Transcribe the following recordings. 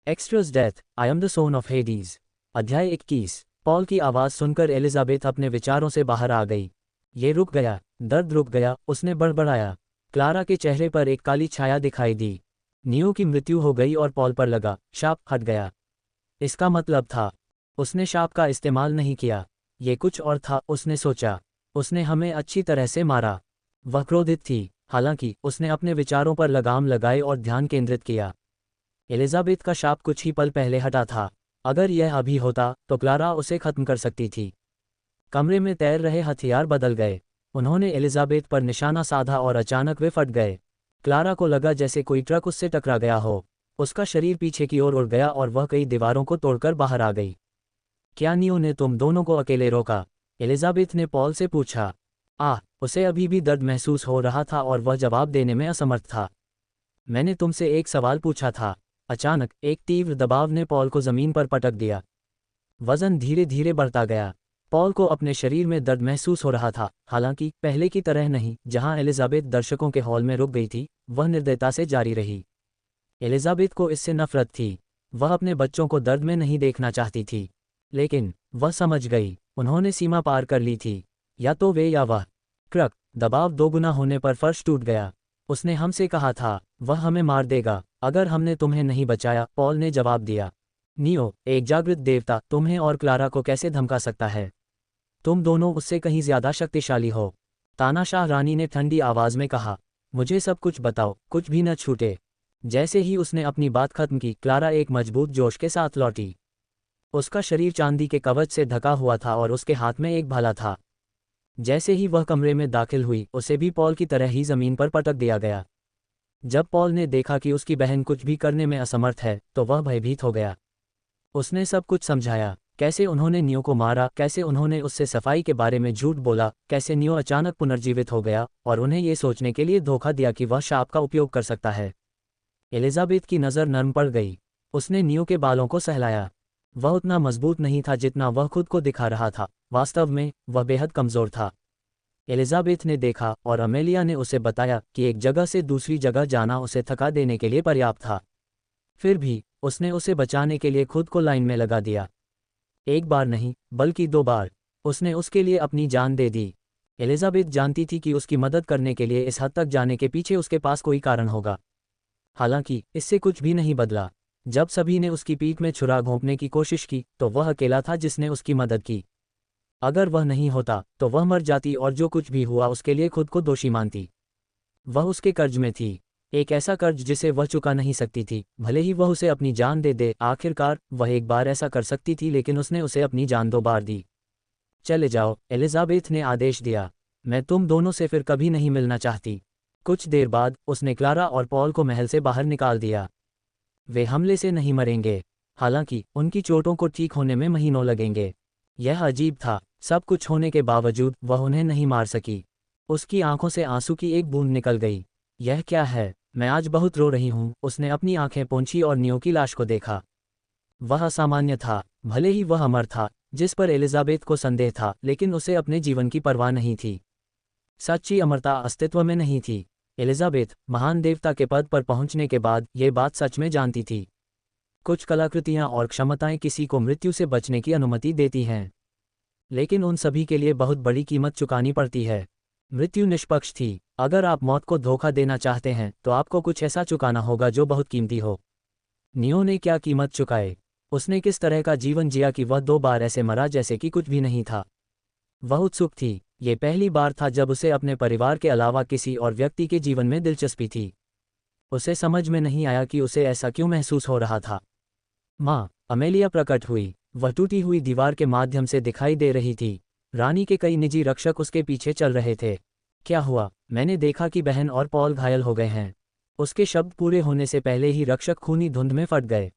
Extras death, I am the son of Hades. अध्याय 21। Paul की आवाज़ सुनकर एलिजाबेथ अपने विचारों से बाहर आ गई। ये रुक गया, दर्द रुक गया, उसने बड़बड़ाया। क्लारा के चेहरे पर एक काली छाया दिखाई दी। नियो की मृत्यु हो गई और पॉल पर लगा शाप हट गया। इसका मतलब था, उसने शाप का इस्तेमाल नहीं किया, ये कुछ और था, उसने सोचा। उसने हमें अच्छी तरह से मारा। वह क्रोधित थी, हालांकि उसने अपने विचारों पर लगाम लगाई और ध्यान केंद्रित किया। एलिजाबेथ का शाप कुछ ही पल पहले हटा था। अगर यह अभी होता तो क्लारा उसे खत्म कर सकती थी। कमरे में तैर रहे हथियार बदल गए। उन्होंने एलिजाबेथ पर निशाना साधा और अचानक वे फट गए। क्लारा को लगा जैसे कोई ट्रक उससे टकरा गया हो। उसका शरीर पीछे की ओर उड़ गया और वह कई दीवारों को तोड़कर बाहर आ गई। क्या नियो ने तुम दोनों को अकेले रोका? एलिजाबेथ ने पॉल से पूछा। उसे अभी भी दर्द महसूस हो रहा था और वह जवाब देने में असमर्थ था। मैंने तुमसे एक सवाल पूछा था। अचानक एक तीव्र दबाव ने पॉल को जमीन पर पटक दिया। वजन धीरे धीरे बढ़ता गया। पॉल को अपने शरीर में दर्द महसूस हो रहा था, हालांकि पहले की तरह नहीं। जहां एलिजाबेथ दर्शकों के हॉल में रुक गई थी, वह निर्दयता से जारी रही। एलिजाबेथ को इससे नफरत थी। वह अपने बच्चों को दर्द में नहीं देखना चाहती थी। लेकिन वह समझ गई, उन्होंने सीमा पार कर ली थी। या तो वे या वह। क्रक, दबाव दोगुना होने पर फर्श टूट गया। उसने हमसे कहा था, वह हमें मार देगा अगर हमने तुम्हें नहीं बचाया, पॉल ने जवाब दिया। नियो, एक जागृत देवता, तुम्हें और क्लारा को कैसे धमका सकता है? तुम दोनों उससे कहीं ज्यादा शक्तिशाली हो। तानाशाह रानी ने ठंडी आवाज में कहा। मुझे सब कुछ बताओ, कुछ भी न छूटे। जैसे ही उसने अपनी बात खत्म की, क्लारा एक मजबूत जोश के साथ लौटी। उसका शरीर चांदी के कवच से ढका हुआ था और उसके हाथ में एक भाला था। जैसे ही वह कमरे में दाखिल हुई, उसे भी पॉल की तरह ही जमीन पर पटक दिया गया। जब पॉल ने देखा कि उसकी बहन कुछ भी करने में असमर्थ है, तो वह भयभीत हो गया। उसने सब कुछ समझाया, कैसे उन्होंने नियो को मारा, कैसे उन्होंने उससे सफाई के बारे में झूठ बोला, कैसे नियो अचानक पुनर्जीवित हो गया और उन्हें ये सोचने के लिए धोखा दिया कि वह शाप का उपयोग कर सकता है। एलिजाबेथ की नज़र नर्म पड़ गई। उसने नियो के बालों को सहलाया। वह उतना मजबूत नहीं था जितना वह खुद को दिखा रहा था। वास्तव में वह बेहद कमज़ोर था। एलिजाबेथ ने देखा और अमेलिया ने उसे बताया कि एक जगह से दूसरी जगह जाना उसे थका देने के लिए पर्याप्त था। फिर भी उसने उसे बचाने के लिए खुद को लाइन में लगा दिया। एक बार नहीं, बल्कि 2 बार उसने उसके लिए अपनी जान दे दी। एलिजाबेथ जानती थी कि उसकी मदद करने के लिए इस हद तक जाने के पीछे उसके पास कोई कारण होगा। हालांकि इससे कुछ भी नहीं बदला। जब सभी ने उसकी पीठ में छुरा घोंपने की कोशिश की, तो वह अकेला था जिसने उसकी मदद की। अगर वह नहीं होता तो वह मर जाती और जो कुछ भी हुआ उसके लिए खुद को दोषी मानती। वह उसके कर्ज में थी, एक ऐसा कर्ज जिसे वह चुका नहीं सकती थी, भले ही वह उसे अपनी जान दे दे। आखिरकार वह एक बार ऐसा कर सकती थी, लेकिन उसने उसे अपनी जान 2 बार दी। चले जाओ, एलिजाबेथ ने आदेश दिया। मैं तुम दोनों से फिर कभी नहीं मिलना चाहती। कुछ देर बाद उसने क्लारा और पॉल को महल से बाहर निकाल दिया। वे हमले से नहीं मरेंगे, हालांकि उनकी चोटों को ठीक होने में महीनों लगेंगे। यह अजीब था, सब कुछ होने के बावजूद वह उन्हें नहीं मार सकी। उसकी आंखों से आंसू की एक बूंद निकल गई। यह क्या है? मैं आज बहुत रो रही हूँ। उसने अपनी आंखें पोंछी और नियो की लाश को देखा। वह असामान्य था, भले ही वह अमर था, जिस पर एलिजाबेथ को संदेह था, लेकिन उसे अपने जीवन की परवाह नहीं थी। सच्ची अमरता अस्तित्व में नहीं थी। एलिजाबेथ महान देवता के पद पर पहुंचने के बाद ये बात सच में जानती थी। कुछ कलाकृतियां और क्षमताएं किसी को मृत्यु से बचने की अनुमति देती हैं, लेकिन उन सभी के लिए बहुत बड़ी कीमत चुकानी पड़ती है। मृत्यु निष्पक्ष थी। अगर आप मौत को धोखा देना चाहते हैं तो आपको कुछ ऐसा चुकाना होगा जो बहुत कीमती हो। नियो ने क्या कीमत चुकाए? उसने किस तरह का जीवन जिया कि वह 2 बार ऐसे मरा जैसे कि कुछ भी नहीं था। वह उत्सुक थी। ये पहली बार था जब उसे अपने परिवार के अलावा किसी और व्यक्ति के जीवन में दिलचस्पी थी। उसे समझ में नहीं आया कि उसे ऐसा क्यों महसूस हो रहा था। माँ, अमेलिया प्रकट हुई। वह टूटी हुई दीवार के माध्यम से दिखाई दे रही थी। रानी के कई निजी रक्षक उसके पीछे चल रहे थे। क्या हुआ? मैंने देखा कि बहन और पॉल घायल हो गए हैं। उसके शब्द पूरे होने से पहले ही रक्षक खूनी धुंध में फट गए।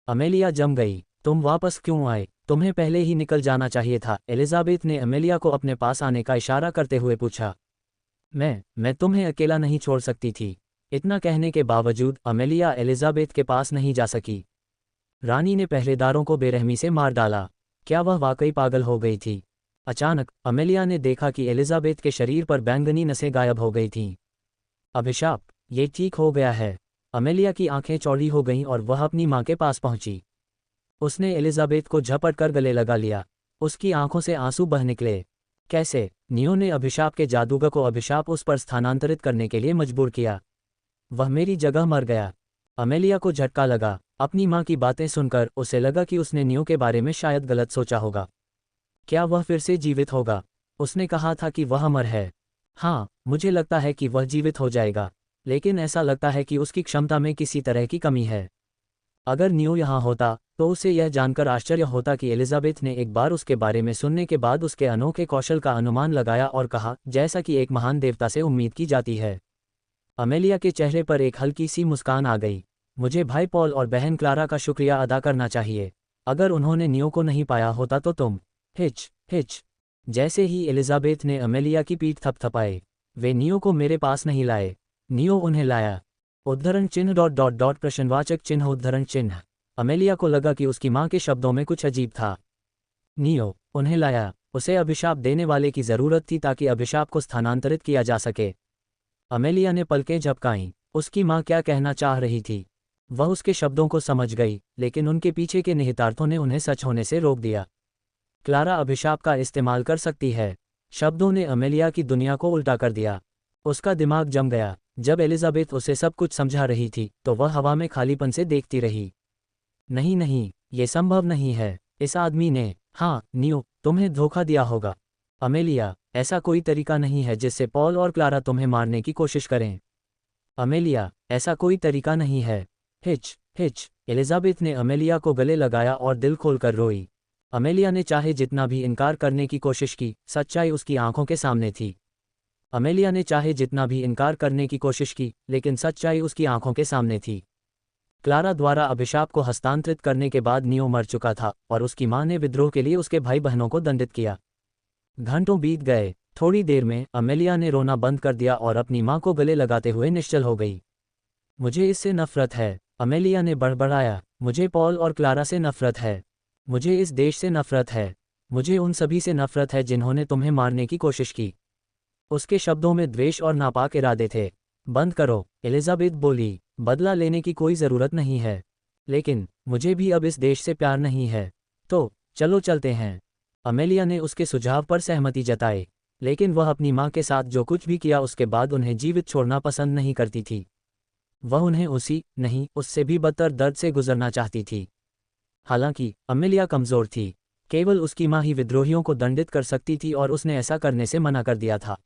अमेलिया जम गई। तुम वापस क्यों आए? तुम्हें पहले ही निकल जाना चाहिए था। एलिजाबेथ ने अमेलिया को अपने पास आने का इशारा करते हुए पूछा। मैं तुम्हें अकेला नहीं छोड़ सकती थी। इतना कहने के बावजूद अमेलिया एलिजाबेथ के पास नहीं जा सकी। रानी ने पहरेदारों को बेरहमी से मार डाला। क्या वह वाकई पागल हो गई थी? अचानक अमेलिया ने देखा कि एलिजाबेथ के शरीर पर बैंगनी नसें गायब हो गई थीं। अभिशाप, ये ठीक हो गया है। अमेलिया की आंखें चौड़ी हो गईं और वह अपनी मां के पास पहुंची। उसने एलिजाबेथ को झपट कर गले लगा लिया। उसकी आंखों से आंसू बह निकले। कैसे? नियो ने अभिशाप के जादूगर को अभिशाप उस पर स्थानांतरित करने के लिए मजबूर किया। वह मेरी जगह मर गया। अमेलिया को झटका लगा। अपनी मां की बातें सुनकर उसे लगा कि उसने नियो के बारे में शायद गलत सोचा होगा। क्या वह फिर से जीवित होगा? उसने कहा था कि वह अमर है। हाँ, मुझे लगता है कि वह जीवित हो जाएगा, लेकिन ऐसा लगता है कि उसकी क्षमता में किसी तरह की कमी है। अगर नियो यहाँ होता तो उसे यह जानकर आश्चर्य होता कि एलिजाबेथ ने एक बार उसके बारे में सुनने के बाद उसके अनोखे कौशल का अनुमान लगाया और कहा, जैसा कि एक महान देवता से उम्मीद की जाती है। अमेलिया के चेहरे पर एक हल्की सी मुस्कान आ गई। मुझे भाई पॉल और बहन क्लारा का शुक्रिया अदा करना चाहिए। अगर उन्होंने नियो को नहीं पाया होता तो तुम। Hitch hitch. जैसे ही एलिजाबेथ ने अमेलिया की पीठ थपथपाई। वे नियो को मेरे पास नहीं लाए, नियो उन्हें लाया। उद्धरण चिन्ह प्रश्नवाचक चिन्ह उद्धरण चिन्ह। अमेलिया को लगा कि उसकी मां के शब्दों में कुछ अजीब था। नियो उन्हें लाया। उसे अभिशाप देने वाले की जरूरत थी ताकि अभिशाप को स्थानांतरित किया जा सके। अमेलिया ने पलकें झपकाईं। उसकी मां क्या कहना चाह रही थी? वह उसके शब्दों को समझ गई, लेकिन उनके पीछे के निहितार्थों ने उन्हें सच होने से रोक दिया। क्लारा अभिशाप का इस्तेमाल कर सकती है। शब्दों ने अमेलिया की दुनिया को उल्टा कर दिया। उसका दिमाग जम गया। जब एलिजाबेथ उसे सब कुछ समझा रही थी तो वह हवा में खालीपन से देखती रही। नहीं नहीं, ये संभव नहीं है। इस आदमी ने। हाँ नियो, तुम्हें धोखा दिया होगा। अमेलिया, ऐसा कोई तरीका नहीं है जिससे पॉल और क्लारा तुम्हें मारने की कोशिश करें। अमेलिया, ऐसा कोई तरीका नहीं है। Hitch hitch. एलिजाबेथ ने अमेलिया को गले लगाया और दिल खोलकर रोई। अमेलिया ने चाहे जितना भी इनकार करने की कोशिश की, सच्चाई उसकी आंखों के सामने थी। अमेलिया ने चाहे जितना भी इनकार करने की कोशिश की, लेकिन सच्चाई उसकी आंखों के सामने थी। क्लारा द्वारा अभिशाप को हस्तांतरित करने के बाद नियो मर चुका था और उसकी मां ने विद्रोह के लिए उसके भाई बहनों को दंडित किया। घंटों बीत गए। थोड़ी देर में अमेलिया ने रोना बंद कर दिया और अपनी मां को गले लगाते हुए निश्चल हो गई। मुझे इससे नफरत है, अमेलिया ने बड़बड़ाया। मुझे पॉल और क्लारा से नफरत है। मुझे इस देश से नफरत है। मुझे उन सभी से नफरत है जिन्होंने तुम्हें मारने की कोशिश की। उसके शब्दों में द्वेष और नापाक इरादे थे। बंद करो, एलिजाबेथ बोली। बदला लेने की कोई ज़रूरत नहीं है, लेकिन मुझे भी अब इस देश से प्यार नहीं है। तो चलो चलते हैं। अमेलिया ने उसके सुझाव पर सहमति जताई, लेकिन वह अपनी मां के साथ जो कुछ भी किया उसके बाद उन्हें जीवित छोड़ना पसंद नहीं करती थी। वह उन्हें उससे भी बदतर दर्द से गुजरना चाहती थी। हालांकि अमेलिया कमज़ोर थी। केवल उसकी मां ही विद्रोहियों को दंडित कर सकती थी और उसने ऐसा करने से मना कर दिया था।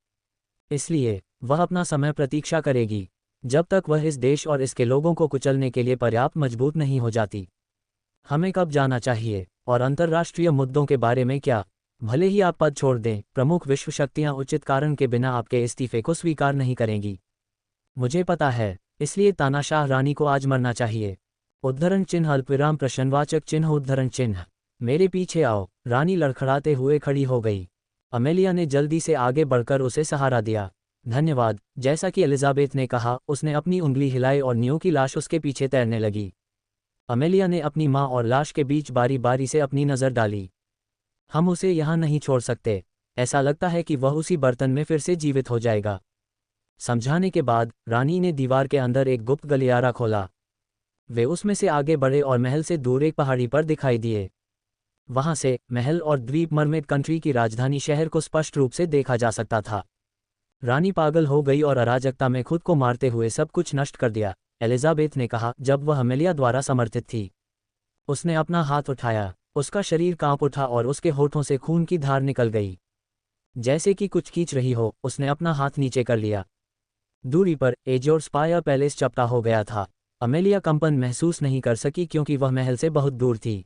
इसलिए वह अपना समय प्रतीक्षा करेगी, जब तक वह इस देश और इसके लोगों को कुचलने के लिए पर्याप्त मजबूत नहीं हो जाती। हमें कब जाना चाहिए और अंतर्राष्ट्रीय मुद्दों के बारे में क्या? भले ही आप पद छोड़ दें, प्रमुख विश्व शक्तियां उचित कारण के बिना आपके इस्तीफे को स्वीकार नहीं करेंगी। मुझे पता है, इसलिए तानाशाह रानी को आज मरना चाहिए। उद्धरण चिन्ह अल्पविराम प्रश्नवाचक चिन्ह उद्धरण चिन्ह। मेरे पीछे आओ। रानी लड़खड़ाते हुए खड़ी हो गई। अमेलिया ने जल्दी से आगे बढ़कर उसे सहारा दिया। धन्यवाद। जैसा कि एलिजाबेथ ने कहा, उसने अपनी उंगली हिलाई और नियो की लाश उसके पीछे तैरने लगी। अमेलिया ने अपनी मां और लाश के बीच बारी बारी से अपनी नज़र डाली। हम उसे यहाँ नहीं छोड़ सकते। ऐसा लगता है कि वह उसी बर्तन में फिर से जीवित हो जाएगा। समझाने के बाद रानी ने दीवार के अंदर एक गुप्त गलियारा खोला। वे उसमें से आगे बढ़े और महल से दूर एक पहाड़ी पर दिखाई दिए। वहां से महल और द्वीप मरमेड कंट्री की राजधानी शहर को स्पष्ट रूप से देखा जा सकता था। रानी पागल हो गई और अराजकता में खुद को मारते हुए सब कुछ नष्ट कर दिया, एलिजाबेथ ने कहा जब वह अमेलिया द्वारा समर्थित थी। उसने अपना हाथ उठाया। उसका शरीर कांप उठा और उसके होठों से खून की धार निकल गई। जैसे कि कुछ खींच रही हो, उसने अपना हाथ नीचे कर लिया। दूरी पर एजोर स्पायर पैलेस चपटा हो गया था। अमेलिया कंपन महसूस नहीं कर सकी क्योंकि वह महल से बहुत दूर थी।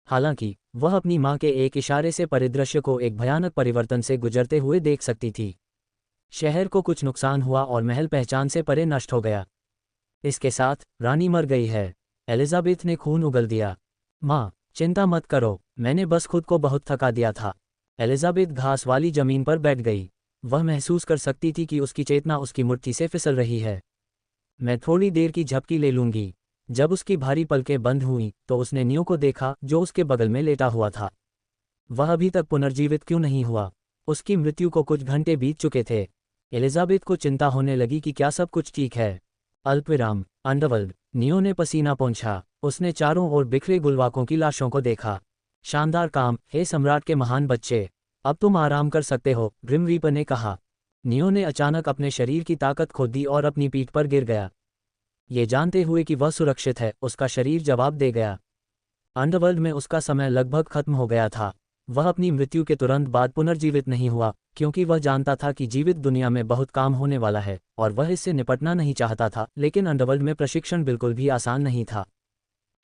हालांकि वह अपनी मां के एक इशारे से परिदृश्य को एक भयानक परिवर्तन से गुजरते हुए देख सकती थी। शहर को कुछ नुकसान हुआ और महल पहचान से परे नष्ट हो गया। इसके साथ रानी मर गई है। एलिजाबेथ ने खून उगल दिया। मां, चिंता मत करो, मैंने बस खुद को बहुत थका दिया था। एलिजाबेथ घास वाली जमीन पर बैठ गई। वह महसूस कर सकती थी कि उसकी चेतना उसकी मुट्ठी से फिसल रही है। मैं थोड़ी देर की झपकी ले लूंगी। जब उसकी भारी पलकें बंद हुईं तो उसने नियो को देखा जो उसके बगल में लेटा हुआ था। वह अभी तक पुनर्जीवित क्यों नहीं हुआ? उसकी मृत्यु को कुछ घंटे बीत चुके थे। एलिजाबेथ को चिंता होने लगी कि क्या सब कुछ ठीक है। अल्पविराम अंडरवर्ल्ड। नियो ने पसीना पोंछा। उसने चारों ओर बिखरे गुलवाकों की लाशों को देखा। शानदार काम, हे सम्राट के महान बच्चे। अब तुम आराम कर सकते हो, ग्रिम रीपर ने कहा। नियो ने अचानक अपने शरीर की ताकत खो दी और अपनी पीठ पर गिर गया। ये जानते हुए कि वह सुरक्षित है, उसका शरीर जवाब दे गया। अंडरवर्ल्ड में उसका समय लगभग खत्म हो गया था। वह अपनी मृत्यु के तुरंत बाद पुनर्जीवित नहीं हुआ, क्योंकि वह जानता था कि जीवित दुनिया में बहुत काम होने वाला है और वह इससे निपटना नहीं चाहता था। लेकिन अंडरवर्ल्ड में प्रशिक्षण बिल्कुल भी आसान नहीं था।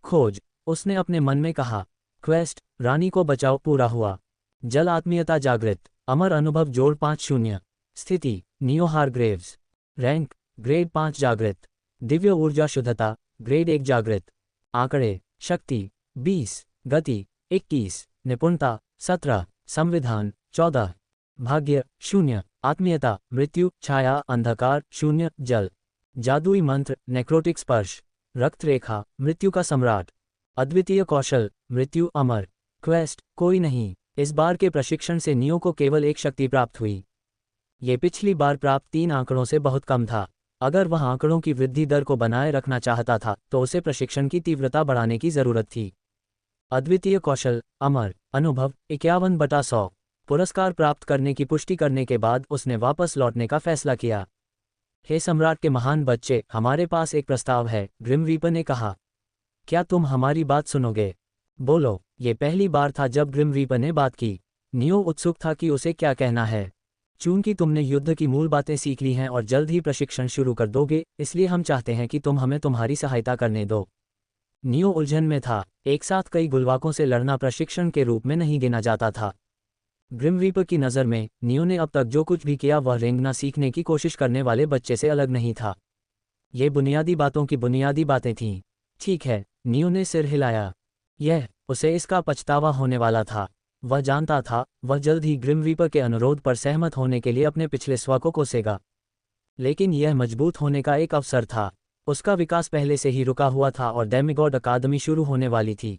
खोज, उसने अपने मन में कहा। क्वेस्ट, रानी को बचाओ पूरा हुआ। जल आत्मीयता जागृत। अमर अनुभव जोड़ 5-0। स्थिति, नियो हारग्रेव्स। रैंक, ग्रेड 5 जागृत। दिव्य ऊर्जा शुद्धता, ग्रेड 1 जागृत। आंकड़े, शक्ति 20, गति 21, निपुणता 17, संविधान 14, भाग्य 0, आत्मीयता मृत्यु, छाया अंधकार 0, जल। जादुई मंत्र, नेक्रोटिक स्पर्श। रक्त रेखा, मृत्यु का सम्राट। अद्वितीय कौशल, मृत्यु अमर। क्वेस्ट, कोई नहीं। इस बार के प्रशिक्षण से नियो को केवल एक शक्ति प्राप्त हुई। ये पिछली बार प्राप्त 3 आंकड़ों से बहुत कम था। अगर वह आंकड़ों की वृद्धि दर को बनाए रखना चाहता था तो उसे प्रशिक्षण की तीव्रता बढ़ाने की जरूरत थी। अद्वितीय कौशल, अमर, अनुभव 51/100। पुरस्कार प्राप्त करने की पुष्टि करने के बाद उसने वापस लौटने का फैसला किया। हे सम्राट के महान बच्चे, हमारे पास एक प्रस्ताव है, ग्रिम रीपर ने कहा। क्या तुम हमारी बात सुनोगे? बोलो। ये पहली बार था जब ग्रिम रीपर ने बात की। नियो उत्सुक था कि उसे क्या कहना है। चूंकि तुमने युद्ध की मूल बातें सीख ली हैं और जल्द ही प्रशिक्षण शुरू कर दोगे, इसलिए हम चाहते हैं कि तुम हमें तुम्हारी सहायता करने दो। नियो उलझन में था। एक साथ कई गुलवाकों से लड़ना प्रशिक्षण के रूप में नहीं गिना जाता था। ग्रिम रीपर की नज़र में नियो ने अब तक जो कुछ भी किया वह रेंगना सीखने की कोशिश करने वाले बच्चे से अलग नहीं था। ये बुनियादी बातों की बुनियादी बातें थीं। ठीक है, नियो ने सिर हिलाया। उसे इसका पछतावा होने वाला था। वह जानता था वह जल्द ही ग्रिम रीपर के अनुरोध पर सहमत होने के लिए अपने पिछले स्व को कोसेगा। लेकिन यह मजबूत होने का एक अवसर था। उसका विकास पहले से ही रुका हुआ था और डेमिगॉड अकादमी शुरू होने वाली थी।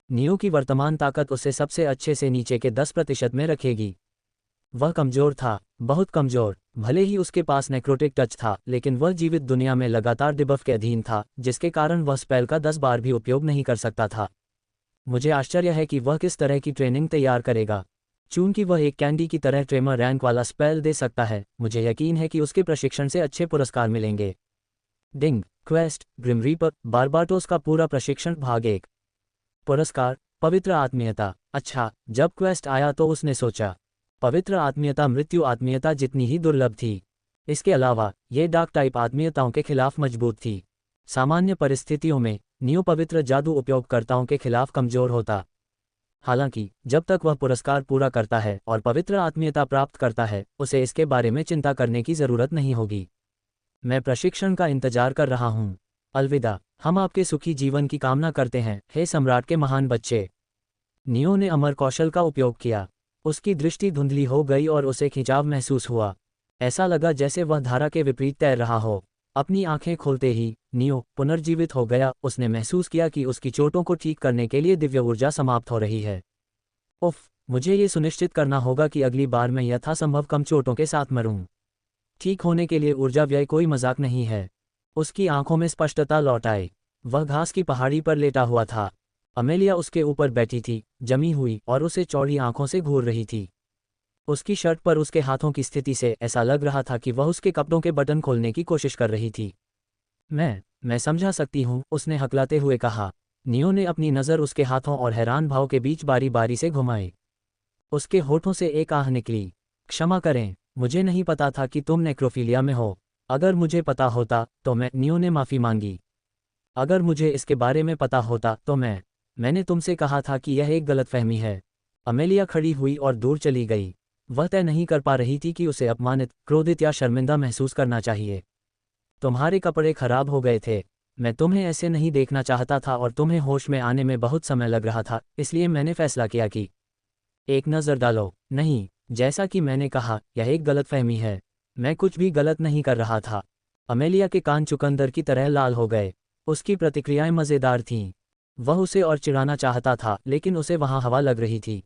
नियो की वर्तमान ताकत उसे सबसे अच्छे से नीचे के 10% में रखेगी। वह कमजोर था, बहुत कमजोर। भले ही उसके पास नेक्रोटिक टच था, लेकिन वह जीवित दुनिया में लगातार डिबफ के अधीन था, जिसके कारण वह स्पेल का 10 बार भी उपयोग नहीं कर सकता था। मुझे आश्चर्य है कि वह किस तरह की ट्रेनिंग तैयार करेगा। चूंकि वह एक कैंडी की तरह ट्रेमर रैंक वाला स्पेल दे सकता है, मुझे यकीन है कि उसके प्रशिक्षण से अच्छे पुरस्कार मिलेंगे। डिंग, क्वेस्ट, ग्रिम रीपर, बारबाटोस का पूरा प्रशिक्षण भाग 1। पुरस्कार, पवित्र आत्मीयता। अच्छा, जब क्वेस्ट आया तो उसने सोचा, पवित्र आत्मीयता मृत्यु आत्मीयता जितनी ही दुर्लभ थी। इसके अलावा ये डार्क टाइप आत्मीयताओं के खिलाफ मजबूत थी। सामान्य परिस्थितियों में नियो पवित्र जादू उपयोगकर्ताओं के खिलाफ कमजोर होता। हालांकि जब तक वह पुरस्कार पूरा करता है और पवित्र आत्मीयता प्राप्त करता है, उसे इसके बारे में चिंता करने की जरूरत नहीं होगी। मैं प्रशिक्षण का इंतजार कर रहा हूँ। अलविदा। हम आपके सुखी जीवन की कामना करते हैं, हे सम्राट के महान बच्चे। नियो ने अमर कौशल का उपयोग किया। उसकी दृष्टि धुंधली हो गई और उसे खिंचाव महसूस हुआ। ऐसा लगा जैसे वह धारा के विपरीत तैर रहा हो। अपनी आंखें खोलते ही नियो पुनर्जीवित हो गया। उसने महसूस किया कि उसकी चोटों को ठीक करने के लिए दिव्य ऊर्जा समाप्त हो रही है। उफ, मुझे ये सुनिश्चित करना होगा कि अगली बार मैं यथासंभव कम चोटों के साथ मरूं। ठीक होने के लिए ऊर्जा व्यय कोई मजाक नहीं है। उसकी आंखों में स्पष्टता लौट आई। वह घास की पहाड़ी पर लेटा हुआ था। अमेलिया उसके ऊपर बैठी थी, जमी हुई, और उसे चौड़ी आंखों से घूर रही थी। उसकी शर्ट पर उसके हाथों की स्थिति से ऐसा लग रहा था कि वह उसके कपड़ों के बटन खोलने की कोशिश कर रही थी। मैं समझा सकती हूँ, उसने हकलाते हुए कहा। नियो ने अपनी नज़र उसके हाथों और हैरान भाव के बीच बारी बारी से घुमाई। उसके होठों से एक आह निकली। क्षमा करें, मुझे नहीं पता था कि तुम नेक्रोफिलिया में हो। अगर मुझे पता होता तो नियो ने माफ़ी मांगी। अगर मुझे इसके बारे में पता होता तो मैंने तुमसे कहा था कि यह एक गलतफहमी है। अमेलिया खड़ी हुई और दूर चली गई। वह तय नहीं कर पा रही थी कि उसे अपमानित, क्रोधित या शर्मिंदा महसूस करना चाहिए। तुम्हारे कपड़े खराब हो गए थे। मैं तुम्हें ऐसे नहीं देखना चाहता था और तुम्हें होश में आने में बहुत समय लग रहा था, इसलिए मैंने फैसला किया कि एक नज़र डालो। नहीं, जैसा कि मैंने कहा, यह एक गलतफहमी है। मैं कुछ भी गलत नहीं कर रहा था। अमेलिया के कान चुकंदर की तरह लाल हो गए। उसकी प्रतिक्रियाएं मज़ेदार थीं। वह उसे और चिढ़ाना चाहता था, लेकिन उसे वहां हवा लग रही थी।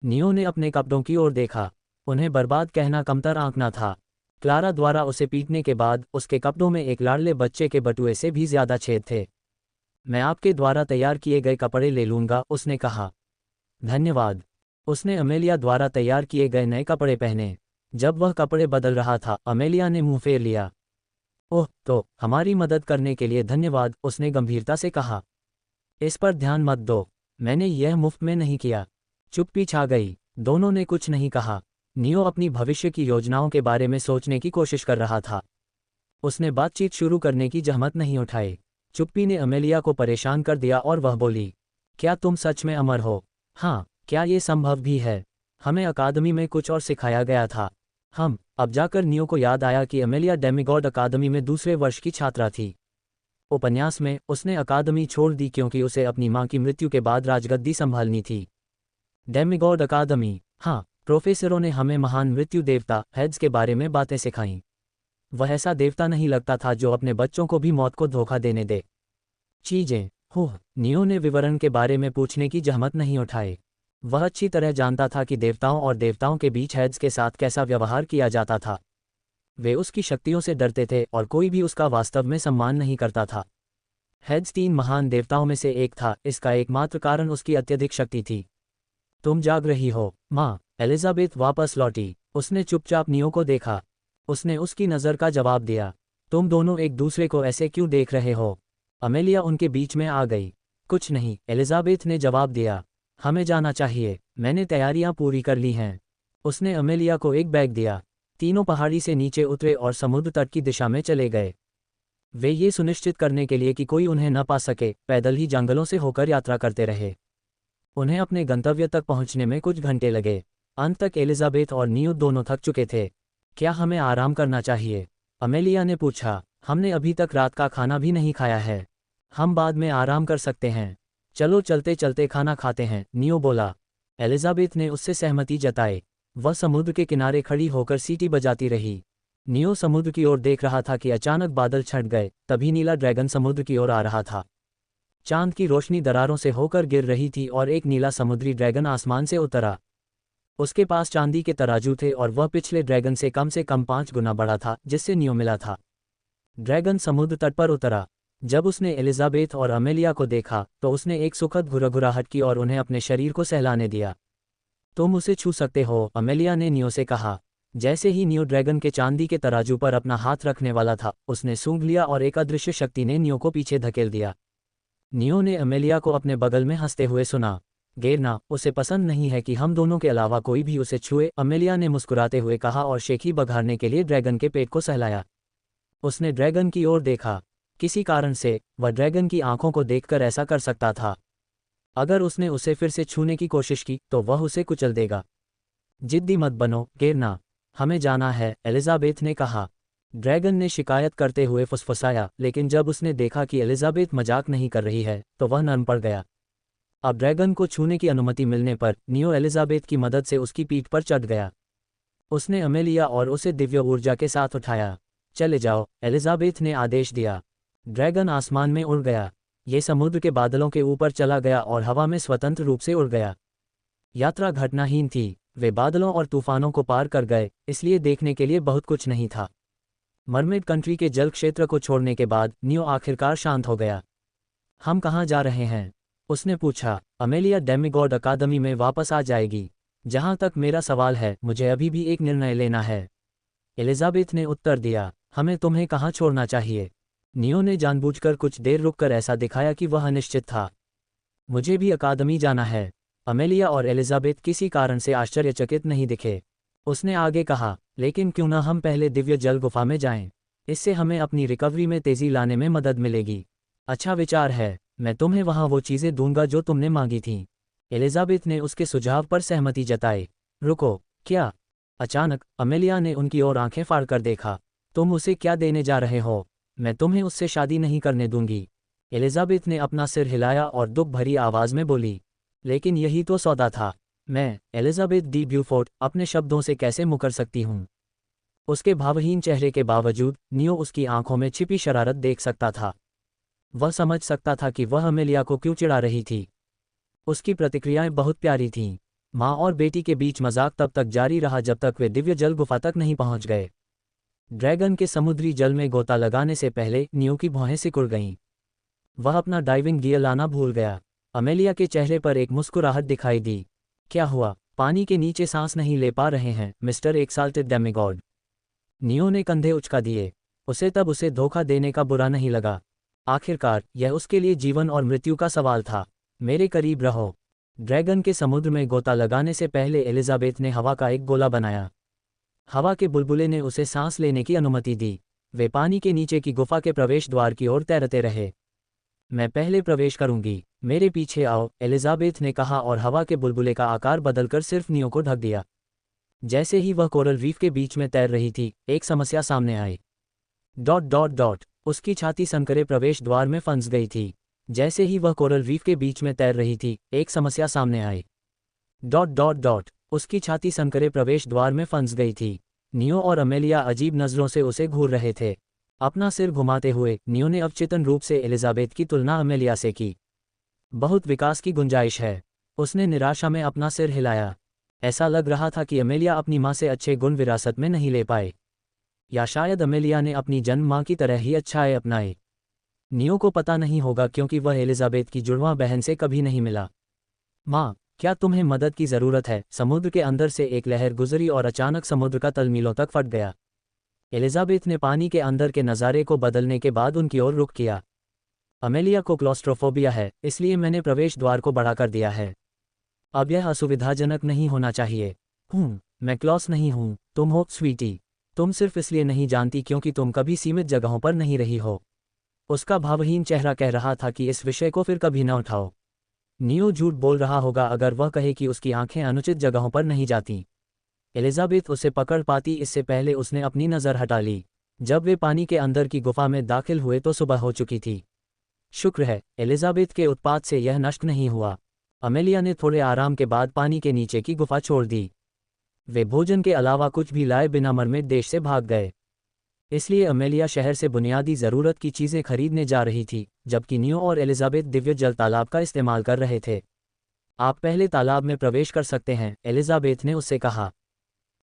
नियो ने अपने कपड़ों की ओर देखा। उन्हें बर्बाद कहना कमतर आंकना था। क्लारा द्वारा उसे पीटने के बाद उसके कपड़ों में एक लाडले बच्चे के बटुए से भी ज्यादा छेद थे। मैं आपके द्वारा तैयार किए गए कपड़े ले लूंगा, उसने कहा। धन्यवाद। उसने अमेलिया द्वारा तैयार किए गए नए कपड़े पहने। जब वह कपड़े बदल रहा था, अमेलिया ने मुंह फेर लिया। ओह, तो हमारी मदद करने के लिए धन्यवाद, उसने गंभीरता से कहा। इस पर ध्यान मत दो, मैंने यह मुफ्त में नहीं किया। चुप्पी छा गई। दोनों ने कुछ नहीं कहा। नियो अपनी भविष्य की योजनाओं के बारे में सोचने की कोशिश कर रहा था। उसने बातचीत शुरू करने की जहमत नहीं उठाई। चुप्पी ने अमेलिया को परेशान कर दिया और वह बोली, क्या तुम सच में अमर हो? हाँ, क्या ये संभव भी है? हमें अकादमी में कुछ और सिखाया गया था। अब जाकर नियो को याद आया कि अमेलिया डेमिगॉड अकादमी में दूसरे वर्ष की छात्रा थी। उपन्यास में उसने अकादमी छोड़ दी क्योंकि उसे अपनी मां की मृत्यु के बाद राजगद्दी संभालनी थी। डेमिगॉड अकादमी, हाँ, प्रोफेसरों ने हमें महान मृत्यु देवता हेड्स के बारे में बातें सिखाईं। वह ऐसा देवता नहीं लगता था जो अपने बच्चों को भी मौत को धोखा देने दे। चीजें, नियो ने विवरण के बारे में पूछने की जहमत नहीं उठाई। वह अच्छी तरह जानता था कि देवताओं और देवताओं के बीच हेड्स के साथ कैसा व्यवहार किया जाता था। वे उसकी शक्तियों से डरते थे और कोई भी उसका वास्तव में सम्मान नहीं करता था। हेड्स 3 महान देवताओं में से एक था, इसका एकमात्र कारण उसकी अत्यधिक शक्ति थी। तुम जाग रही हो, माँ? एलिजाबेथ वापस लौटी। उसने चुपचाप नियो को देखा। उसने उसकी नज़र का जवाब दिया। तुम दोनों एक दूसरे को ऐसे क्यों देख रहे हो? अमेलिया उनके बीच में आ गई। कुछ नहीं, एलिजाबेथ ने जवाब दिया। हमें जाना चाहिए, मैंने तैयारियां पूरी कर ली हैं। उसने अमेलिया को एक बैग दिया। तीनों पहाड़ी से नीचे उतरे और समुद्र तट की दिशा में चले गए। वे ये सुनिश्चित करने के लिए कि कोई उन्हें न पा सके, पैदल ही जंगलों से होकर यात्रा करते रहे। उन्हें अपने गंतव्य तक पहुंचने में कुछ घंटे लगे। अंत तक एलिजाबेथ और नियो दोनों थक चुके थे। क्या हमें आराम करना चाहिए? अमेलिया ने पूछा। हमने अभी तक रात का खाना भी नहीं खाया है। हम बाद में आराम कर सकते हैं। चलो चलते चलते खाना खाते हैं, नियो बोला। एलिजाबेथ ने उससे सहमति जताई। वह समुद्र के किनारे खड़ी होकर सीटी बजाती रही। नियो समुद्र की ओर देख रहा था कि अचानक बादल छंट गए। तभी नीला ड्रैगन समुद्र की ओर आ रहा था। चांद की रोशनी दरारों से होकर गिर रही थी और एक नीला समुद्री ड्रैगन आसमान से उतरा। उसके पास चांदी के तराजू थे और वह पिछले ड्रैगन से कम 5 गुना बड़ा था जिससे नियो मिला था। ड्रैगन समुद्र तट पर उतरा। जब उसने एलिजाबेथ और अमेलिया को देखा तो उसने एक सुखद घुरघुराहट की और उन्हें अपने शरीर को सहलाने दिया। तुम उसे छू सकते हो, अमेलिया ने नियो से कहा। जैसे ही नियो ड्रैगन के चांदी के तराजू पर अपना हाथ रखने वाला था, उसने सूंघ लिया और एक अदृश्य शक्ति ने नियो को पीछे धकेल दिया। नियो ने अमेलिया को अपने बगल में हंसते हुए सुना। गेरना, उसे पसंद नहीं है कि हम दोनों के अलावा कोई भी उसे छुए, अमेलिया ने मुस्कुराते हुए कहा और शेखी बघाड़ने के लिए ड्रैगन के पेट को सहलाया। उसने ड्रैगन की ओर देखा। किसी कारण से वह ड्रैगन की आंखों को देखकर ऐसा कर सकता था। अगर उसने उसे फिर से छूने की कोशिश की तो वह उसे कुचल देगा। जिद्दी मत बनो, गेरना, हमें जाना है, एलिजाबेथ ने कहा। ड्रैगन ने शिकायत करते हुए फुसफुसाया, लेकिन जब उसने देखा कि एलिजाबेथ मजाक नहीं कर रही है तो वह नर्म पड़ गया। अब ड्रैगन को छूने की अनुमति मिलने पर नियो एलिजाबेथ की मदद से उसकी पीठ पर चढ़ गया। उसने अमेलिया और उसे दिव्य ऊर्जा के साथ उठाया। चले जाओ, एलिजाबेथ ने आदेश दिया। ड्रैगन आसमान में उड़ गया। ये समुद्र के बादलों के ऊपर चला गया और हवा में स्वतंत्र रूप से उड़ गया। यात्रा घटनाहीन थी। वे बादलों और तूफानों को पार कर गए, इसलिए देखने के लिए बहुत कुछ नहीं था। मरमेड कंट्री के जल क्षेत्र को छोड़ने के बाद नियो आखिरकार शांत हो गया। हम कहाँ जा रहे हैं? उसने पूछा। अमेलिया डेमिगॉड अकादमी में वापस आ जाएगी। जहाँ तक मेरा सवाल है, मुझे अभी भी एक निर्णय लेना है, एलिजाबेथ ने उत्तर दिया। हमें तुम्हें कहाँ छोड़ना चाहिए? नियो ने जानबूझकर कुछ देर रुककर ऐसा दिखाया कि वह अनिश्चित था। मुझे भी अकादमी जाना है। अमेलिया और एलिजाबेथ किसी कारण से आश्चर्यचकित नहीं दिखे। उसने आगे कहा, लेकिन क्यों ना हम पहले दिव्य जल गुफा में जाएं? इससे हमें अपनी रिकवरी में तेजी लाने में मदद मिलेगी। अच्छा विचार है, मैं तुम्हें वहां वो चीज़ें दूंगा जो तुमने मांगी थीं। एलिजाबेथ ने उसके सुझाव पर सहमति जताई। रुको, क्या? अचानक अमेलिया ने उनकी ओर आंखें फाड़कर देखा। तुम उसे क्या देने जा रहे हो? मैं तुम्हें उससे शादी नहीं करने दूंगी। एलिजाबेथ ने अपना सिर हिलाया और दुख भरी आवाज में बोली। लेकिन यही तो सौदा था। मैं, एलिजाबेथ डी ब्यूफोर्ट, अपने शब्दों से कैसे मुकर सकती हूँ? उसके भावहीन चेहरे के बावजूद नियो उसकी आंखों में छिपी शरारत देख सकता था। वह समझ सकता था कि वह अमेलिया को क्यों चिढ़ा रही थी। उसकी प्रतिक्रियाएं बहुत प्यारी थीं। माँ और बेटी के बीच मजाक तब तक जारी रहा जब तक वे दिव्य जल गुफा तक नहीं पहुंच गए। ड्रैगन के समुद्री जल में गोता लगाने से पहले नियो की भौहें सिकुड़ गईं। वह अपना डाइविंग गियर लाना भूल गया। अमेलिया के चेहरे पर एक मुस्कुराहट दिखाई दी। क्या हुआ? पानी के नीचे सांस नहीं ले पा रहे हैं मिस्टर एक्साल्टेड डेमिगॉड? नियो ने कंधे उचका दिए। उसे तब उसे धोखा देने का बुरा नहीं लगा। आखिरकार यह उसके लिए जीवन और मृत्यु का सवाल था। मेरे करीब रहो। ड्रैगन के समुद्र में गोता लगाने से पहले एलिजाबेथ ने हवा का एक गोला बनाया। हवा के बुलबुले ने उसे सांस लेने की अनुमति दी। वे पानी के नीचे की गुफा के प्रवेश द्वार की ओर तैरते रहे। मैं पहले प्रवेश करूंगी, मेरे पीछे आओ, एलिजाबेथ ने कहा और हवा के बुलबुले का आकार बदलकर सिर्फ नियो को ढक दिया। जैसे ही वह कोरल रीफ के बीच में तैर रही थी, एक समस्या सामने आई। ... उसकी छाती संकरे प्रवेश द्वार में फंस गई थी। जैसे ही वह कोरल रीफ के बीच में तैर रही थी, एक समस्या सामने आई। ... उसकी छाती संकरे प्रवेश द्वार में फंस गई थी। नियो और अमेलिया अजीब नज़रों से उसे घूर रहे थे। अपना सिर घुमाते हुए नियो ने अवचेतन रूप से एलिजाबेथ की तुलना अमेलिया से की। बहुत विकास की गुंजाइश है। उसने निराशा में अपना सिर हिलाया। ऐसा लग रहा था कि अमेलिया अपनी माँ से अच्छे गुण विरासत में नहीं ले पाए, या शायद अमेलिया ने अपनी जन्म माँ की तरह ही अच्छाई अपनाए। नियो को पता नहीं होगा क्योंकि वह एलिजाबेथ की जुड़वां बहन से कभी नहीं मिला। माँ, क्या तुम्हें मदद की ज़रूरत है? समुद्र के अंदर से एक लहर गुजरी और अचानक समुद्र का तल मीलों तक फट गया। एलिजाबेथ ने पानी के अंदर के नज़ारे को बदलने के बाद उनकी ओर रुख किया। अमेलिया को क्लॉस्ट्रोफोबिया है, इसलिए मैंने प्रवेश द्वार को बढ़ा कर दिया है। अब यह असुविधाजनक नहीं होना चाहिए। मैं क्लॉस नहीं हूँ, तुम हो स्वीटी। तुम सिर्फ इसलिए नहीं जानती क्योंकि तुम कभी सीमित जगहों पर नहीं रही हो। उसका भावहीन चेहरा कह रहा था कि इस विषय को फिर कभी न उठाओ। नियो झूठ बोल रहा होगा अगर वह कहे कि उसकी आंखें अनुचित जगहों पर नहीं जातीं। एलिजाबेथ उसे पकड़ पाती इससे पहले उसने अपनी नज़र हटा ली। जब वे पानी के अंदर की गुफा में दाखिल हुए तो सुबह हो चुकी थी। शुक्र है एलिजाबेथ के उत्पात से यह नष्ट नहीं हुआ। अमेलिया ने थोड़े आराम के बाद पानी के नीचे की गुफा छोड़ दी। वे भोजन के अलावा कुछ भी लाए बिना मरमिट देश से भाग गए। इसलिए अमेलिया शहर से बुनियादी ज़रूरत की चीज़ें खरीदने जा रही थी, जबकि नियो और एलिजाबेथ दिव्य जल तालाब का इस्तेमाल कर रहे थे। आप पहले तालाब में प्रवेश कर सकते हैं, एलिजाबेथ ने उससे कहा।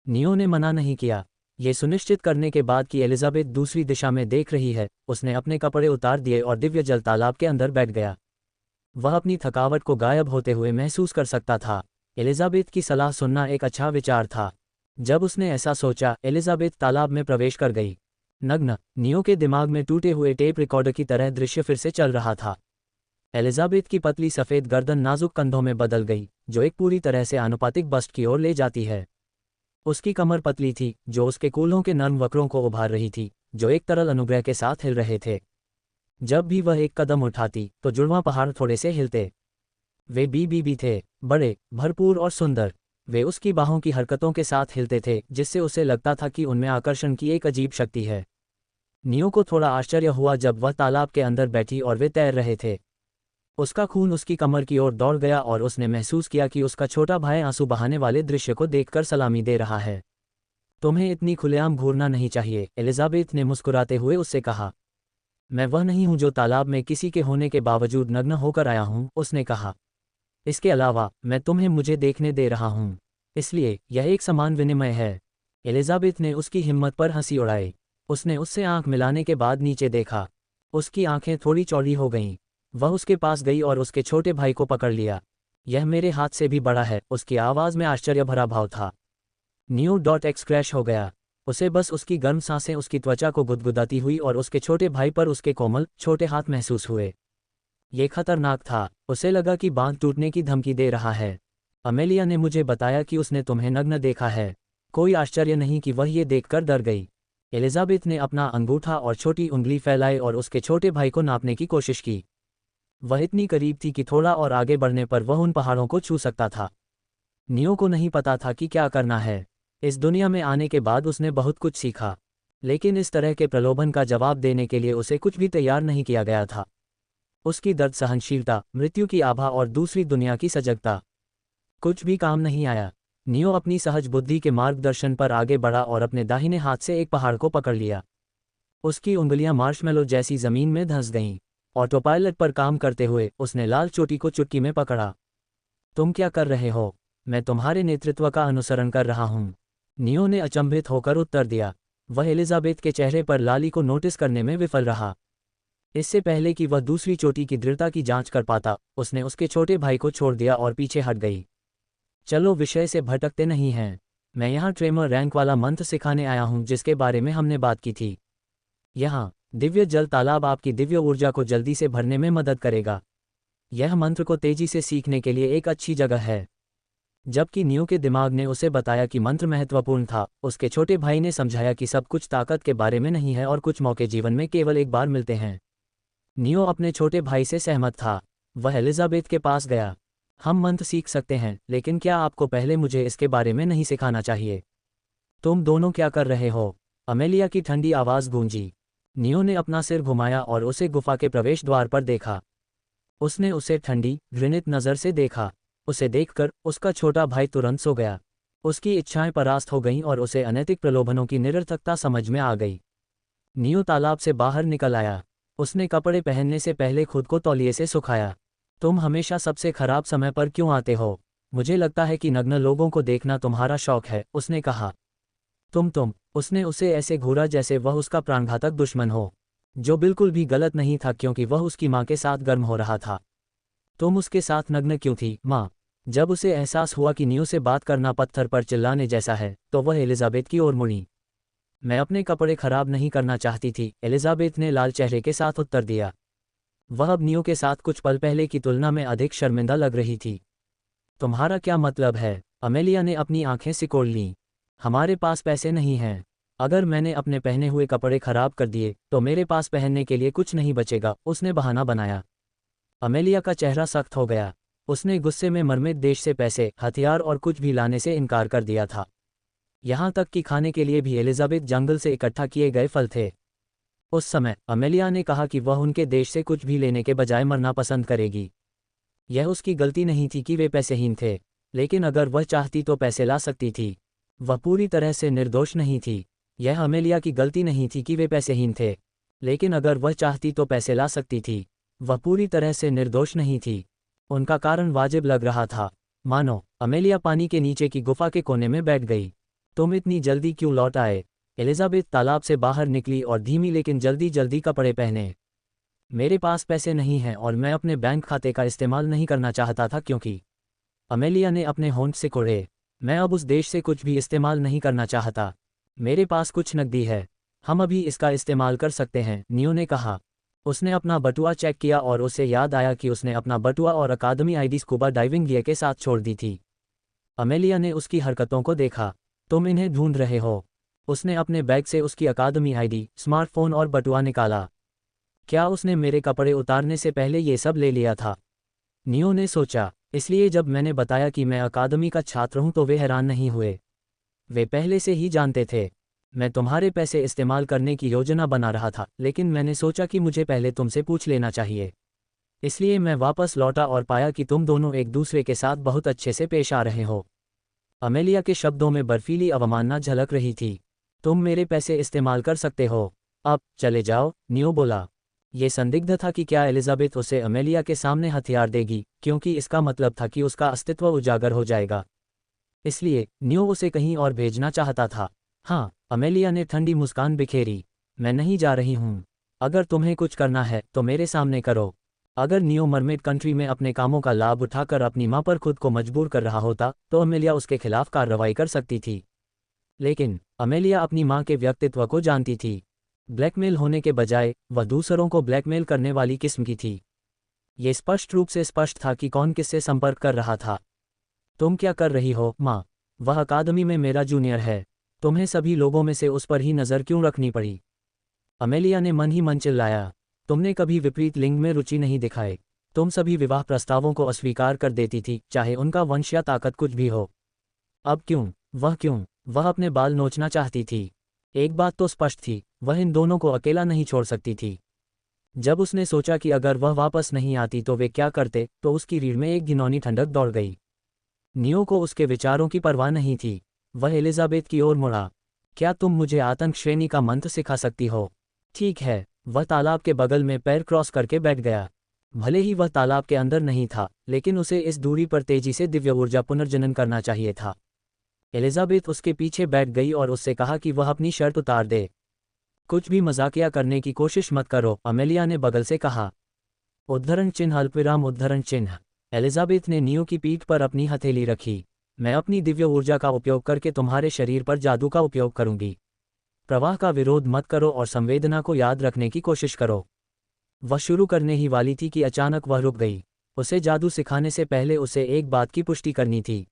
नियो ने मना नहीं किया। ये सुनिश्चित करने के बाद कि एलिजाबेथ दूसरी दिशा में देख रही है, उसने अपने कपड़े उतार दिए और दिव्य जल तालाब के अंदर बैठ गया। वह अपनी थकावट को गायब होते हुए महसूस कर सकता था। एलिजाबेथ की सलाह सुनना एक अच्छा विचार था। जब उसने ऐसा सोचा, एलिजाबेथ तालाब में प्रवेश कर गई। नग्न, नियो के दिमाग में टूटे हुए टेप रिकॉर्डर की तरह दृश्य फिर से चल रहा था। एलिजाबेथ की पतली सफ़ेद गर्दन नाजुक कंधों में बदल गई, जो एक पूरी तरह से आनुपातिक बस्ट की ओर ले जाती है। उसकी कमर पतली थी, जो उसके कूल्हों के नर्म वक्रों को उभार रही थी, जो एक तरल अनुग्रह के साथ हिल रहे थे। जब भी वह एक कदम उठाती, तो जुड़वां पहाड़ थोड़े से हिलते। वे भी थे, बड़े, भरपूर और सुंदर। वे उसकी बाहों की हरकतों के साथ हिलते थे, जिससे उसे लगता था कि उनमें आकर्षण की एक अजीब शक्ति है। नियो को थोड़ा आश्चर्य हुआ जब वह तालाब के अंदर बैठी और वे तैर रहे थे। उसका खून उसकी कमर की ओर दौड़ गया और उसने महसूस किया कि उसका छोटा भाई आंसू बहाने वाले दृश्य को देखकर सलामी दे रहा है। तुम्हें इतनी खुलेआम घूरना नहीं चाहिए, एलिजाबेथ ने मुस्कुराते हुए उससे कहा। मैं वह नहीं हूं जो तालाब में किसी के होने के बावजूद नग्न होकर आया हूं, उसने कहा। इसके अलावा मैं तुम्हें मुझे देखने दे रहा हूं, इसलिए यह एक समान विनिमय है। एलिजाबेथ ने उसकी हिम्मत पर हंसी उड़ाई। उसने उससे आंख मिलाने के बाद नीचे देखा। उसकी आंखें थोड़ी चौड़ी हो गईं। वह उसके पास गई और उसके छोटे भाई को पकड़ लिया। यह मेरे हाथ से भी बड़ा है, उसकी आवाज़ में आश्चर्य भरा भाव था। New.X क्रैश हो गया। उसे बस उसकी गर्म सांसें उसकी त्वचा को गुदगुदाती हुई और उसके छोटे भाई पर उसके कोमल, छोटे हाथ महसूस हुए। ये खतरनाक था। उसे लगा कि बांध टूटने की धमकी दे रहा है। अमेलिया ने मुझे बताया कि उसने तुम्हें नग्न देखा है। कोई आश्चर्य नहीं कि वह ये देखकर डर गई। एलिजाबेथ ने अपना अंगूठा और छोटी उंगली फैलाई और उसके छोटे भाई को नापने की कोशिश की। वह इतनी करीब थी कि थोड़ा और आगे बढ़ने पर वह उन पहाड़ों को छू सकता था। नियो को नहीं पता था कि क्या करना है। इस दुनिया में आने के बाद उसने बहुत कुछ सीखा, लेकिन इस तरह के प्रलोभन का जवाब देने के लिए उसे कुछ भी तैयार नहीं किया गया था। उसकी दर्द सहनशीलता, मृत्यु की आभा और दूसरी दुनिया की सजगता, कुछ भी काम नहीं आया। नियो अपनी सहज बुद्धि के मार्गदर्शन पर आगे बढ़ा और अपने दाहिने हाथ से एक पहाड़ को पकड़ लिया। उसकी उंगलियां मार्शमेलो जैसी जमीन में धंस गईं। ऑटोपायलट पर काम करते हुए उसने लाल चोटी को चुटकी में पकड़ा। तुम क्या कर रहे हो? मैं तुम्हारे नेतृत्व का अनुसरण कर रहा हूं, नियो ने अचंभित होकर उत्तर दिया। वह एलिजाबेथ के चेहरे पर लाली को नोटिस करने में विफल रहा। इससे पहले कि वह दूसरी चोटी की दृढ़ता की जांच कर पाता, उसने उसके छोटे भाई को छोड़ दिया और पीछे हट गई। चलो विषय से भटकते नहीं हैं। मैं यहाँ ट्रेमर रैंक वाला मंत्र सिखाने आया हूँ जिसके बारे में हमने बात की थी। यहाँ दिव्य जल तालाब आपकी दिव्य ऊर्जा को जल्दी से भरने में मदद करेगा। यह मंत्र को तेजी से सीखने के लिए एक अच्छी जगह है। जबकि नियो के दिमाग ने उसे बताया कि मंत्र महत्वपूर्ण था, उसके छोटे भाई ने समझाया कि सब कुछ ताकत के बारे में नहीं है और कुछ मौके जीवन में केवल एक बार मिलते हैं। नियो अपने छोटे भाई से सहमत था। वह एलिजाबेथ के पास गया। हम मंत्र सीख सकते हैं, लेकिन क्या आपको पहले मुझे इसके बारे में नहीं सिखाना चाहिए? तुम दोनों क्या कर रहे हो? अमेलिया की ठंडी आवाज़ गूंजी। नियो ने अपना सिर घुमाया और उसे गुफा के प्रवेश द्वार पर देखा। उसने उसे ठंडी, घृणित नज़र से देखा। उसे देखकर उसका छोटा भाई तुरंत सो गया। उसकी इच्छाएं परास्त हो गईं और उसे अनैतिक प्रलोभनों की निरर्थकता समझ में आ गई। नियो तालाब से बाहर निकल आया। उसने कपड़े पहनने से पहले खुद को तौलिए से सुखाया। तुम हमेशा सबसे खराब समय पर क्यों आते हो? मुझे लगता है कि नग्न लोगों को देखना तुम्हारा शौक है, उसने कहा। तुम उसने उसे ऐसे घूरा जैसे वह उसका प्राणघातक दुश्मन हो, जो बिल्कुल भी गलत नहीं था क्योंकि वह उसकी माँ के साथ गर्म हो रहा था। तुम उसके साथ नग्न क्यों थी, माँ? जब उसे एहसास हुआ कि नियो से बात करना पत्थर पर चिल्लाने जैसा है, तो वह एलिजाबेथ की ओर मुड़ी। मैं अपने कपड़े खराब नहीं करना चाहती थी, एलिजाबेथ ने लाल चेहरे के साथ उत्तर दिया। वह अब नियो के साथ कुछ पल पहले की तुलना में अधिक शर्मिंदा लग रही थी। तुम्हारा क्या मतलब है? अमेलिया ने अपनी आंखें सिकोड़ लीं। हमारे पास पैसे नहीं हैं। अगर मैंने अपने पहने हुए कपड़े खराब कर दिए तो मेरे पास पहनने के लिए कुछ नहीं बचेगा, उसने बहाना बनाया। अमेलिया का चेहरा सख्त हो गया। उसने गुस्से में मरमित देश से पैसे, हथियार और कुछ भी लाने से इनकार कर दिया था। यहाँ तक कि खाने के लिए भी एलिजाबेथ जंगल से इकट्ठा किए गए फल थे। उस समय अमेलिया ने कहा कि वह उनके देश से कुछ भी लेने के बजाय मरना पसंद करेगी। यह उसकी गलती नहीं थी कि वे पैसेहीन थे, लेकिन अगर वह चाहती तो पैसे ला सकती थी। वह पूरी तरह से निर्दोष नहीं थी। यह अमेलिया की गलती नहीं थी कि वे पैसेहीन थे, लेकिन अगर वह चाहती तो पैसे ला सकती थी। वह पूरी तरह से निर्दोष नहीं थी। उनका कारण वाजिब लग रहा था। मानो अमेलिया पानी के नीचे की गुफा के कोने में बैठ गई। तुम इतनी जल्दी क्यों लौट आए? एलिजाबेथ तालाब से बाहर निकली और धीमी लेकिन जल्दी जल्दी कपड़े पहने। मेरे पास पैसे नहीं हैं और मैं अपने बैंक खाते का इस्तेमाल नहीं करना चाहता था क्योंकि अमेलिया ने अपने होंठ सिकोड़े। मैं अब उस देश से कुछ भी इस्तेमाल नहीं करना चाहता। मेरे पास कुछ नकदी है, हम अभी इसका इस्तेमाल कर सकते हैं, नियो ने कहा। उसने अपना बटुआ चेक किया और उसे याद आया कि उसने अपना बटुआ और अकादमी आईडी स्कूबा डाइविंग गियर के साथ छोड़ दी थी। अमेलिया ने उसकी हरकतों को देखा। तुम इन्हें ढूंढ रहे हो? उसने अपने बैग से उसकी अकादमी आईडी, स्मार्टफोन और बटुआ निकाला। क्या उसने मेरे कपड़े उतारने से पहले ये सब ले लिया था? नियो ने सोचा। इसलिए जब मैंने बताया कि मैं अकादमी का छात्र हूं तो वे हैरान नहीं हुए। वे पहले से ही जानते थे। मैं तुम्हारे पैसे इस्तेमाल करने की योजना बना रहा था, लेकिन मैंने सोचा कि मुझे पहले तुमसे पूछ लेना चाहिए। इसलिए मैं वापस लौटा और पाया कि तुम दोनों एक दूसरे के साथ बहुत अच्छे से पेश आ रहे हो। अमेलिया के शब्दों में बर्फीली अवमानना झलक रही थी। तुम मेरे पैसे इस्तेमाल कर सकते हो, अब चले जाओ, नियो बोला। ये संदिग्ध था कि क्या एलिजाबेथ उसे अमेलिया के सामने हथियार देगी, क्योंकि इसका मतलब था कि उसका अस्तित्व उजागर हो जाएगा। इसलिए नियो उसे कहीं और भेजना चाहता था। हाँ, अमेलिया ने ठंडी मुस्कान बिखेरी। मैं नहीं जा रही हूँ। अगर तुम्हें कुछ करना है तो मेरे सामने करो। अगर नियो मरमेड कंट्री में अपने कामों का लाभ उठाकर अपनी मां पर खुद को मजबूर कर रहा होता तो अमेलिया उसके खिलाफ कार्रवाई कर सकती थी। लेकिन अमेलिया अपनी मां के व्यक्तित्व को जानती थी। ब्लैकमेल होने के बजाय वह दूसरों को ब्लैकमेल करने वाली किस्म की थी। ये स्पष्ट रूप से स्पष्ट था कि कौन किससे संपर्क कर रहा था। तुम क्या कर रही हो, माँ? वह अकादमी में मेरा जूनियर है। तुम्हें सभी लोगों में से उस पर ही नज़र क्यों रखनी पड़ी? अमेलिया ने मन ही मन चिल्लाया। तुमने कभी विपरीत लिंग में रुचि नहीं दिखाए। तुम सभी विवाह प्रस्तावों को अस्वीकार कर देती थी, चाहे उनका वंश या ताकत कुछ भी हो। अब क्यों? वह अपने बाल नोचना चाहती थी। एक बात तो स्पष्ट थी, वह इन दोनों को अकेला नहीं छोड़ सकती थी। जब उसने सोचा कि अगर वह वापस नहीं आती तो वे क्या करते, तो उसकी रीढ़ में एक घिनौनी ठंडक दौड़ गई। नियो को उसके विचारों की परवाह नहीं थी। वह एलिजाबेथ की ओर मुड़ा। क्या तुम मुझे आतंक श्रेणी का मंत्र सिखा सकती हो? ठीक है। वह तालाब के बगल में पैर क्रॉस करके बैठ गया। भले ही वह तालाब के अंदर नहीं था, लेकिन उसे इस दूरी पर तेजी से दिव्य ऊर्जा पुनर्जनन करना चाहिए था। एलिजाबेथ उसके पीछे बैठ गई और उससे कहा कि वह अपनी शर्त उतार दे। कुछ भी मजाकिया करने की कोशिश मत करो, अमेलिया ने बगल से कहा। उद्धरण चिन्ह अल्पविराम उद्धरण चिन्ह। एलिजाबेथ ने नियो की पीठ पर अपनी हथेली रखी। मैं अपनी दिव्य ऊर्जा का उपयोग करके तुम्हारे शरीर पर जादू का उपयोग करूंगी। प्रवाह का विरोध मत करो और संवेदना को याद रखने की कोशिश करो। वह शुरू करने ही वाली थी कि अचानक वह रुक गई। उसे जादू सिखाने से पहले उसे एक बात की पुष्टि करनी थी।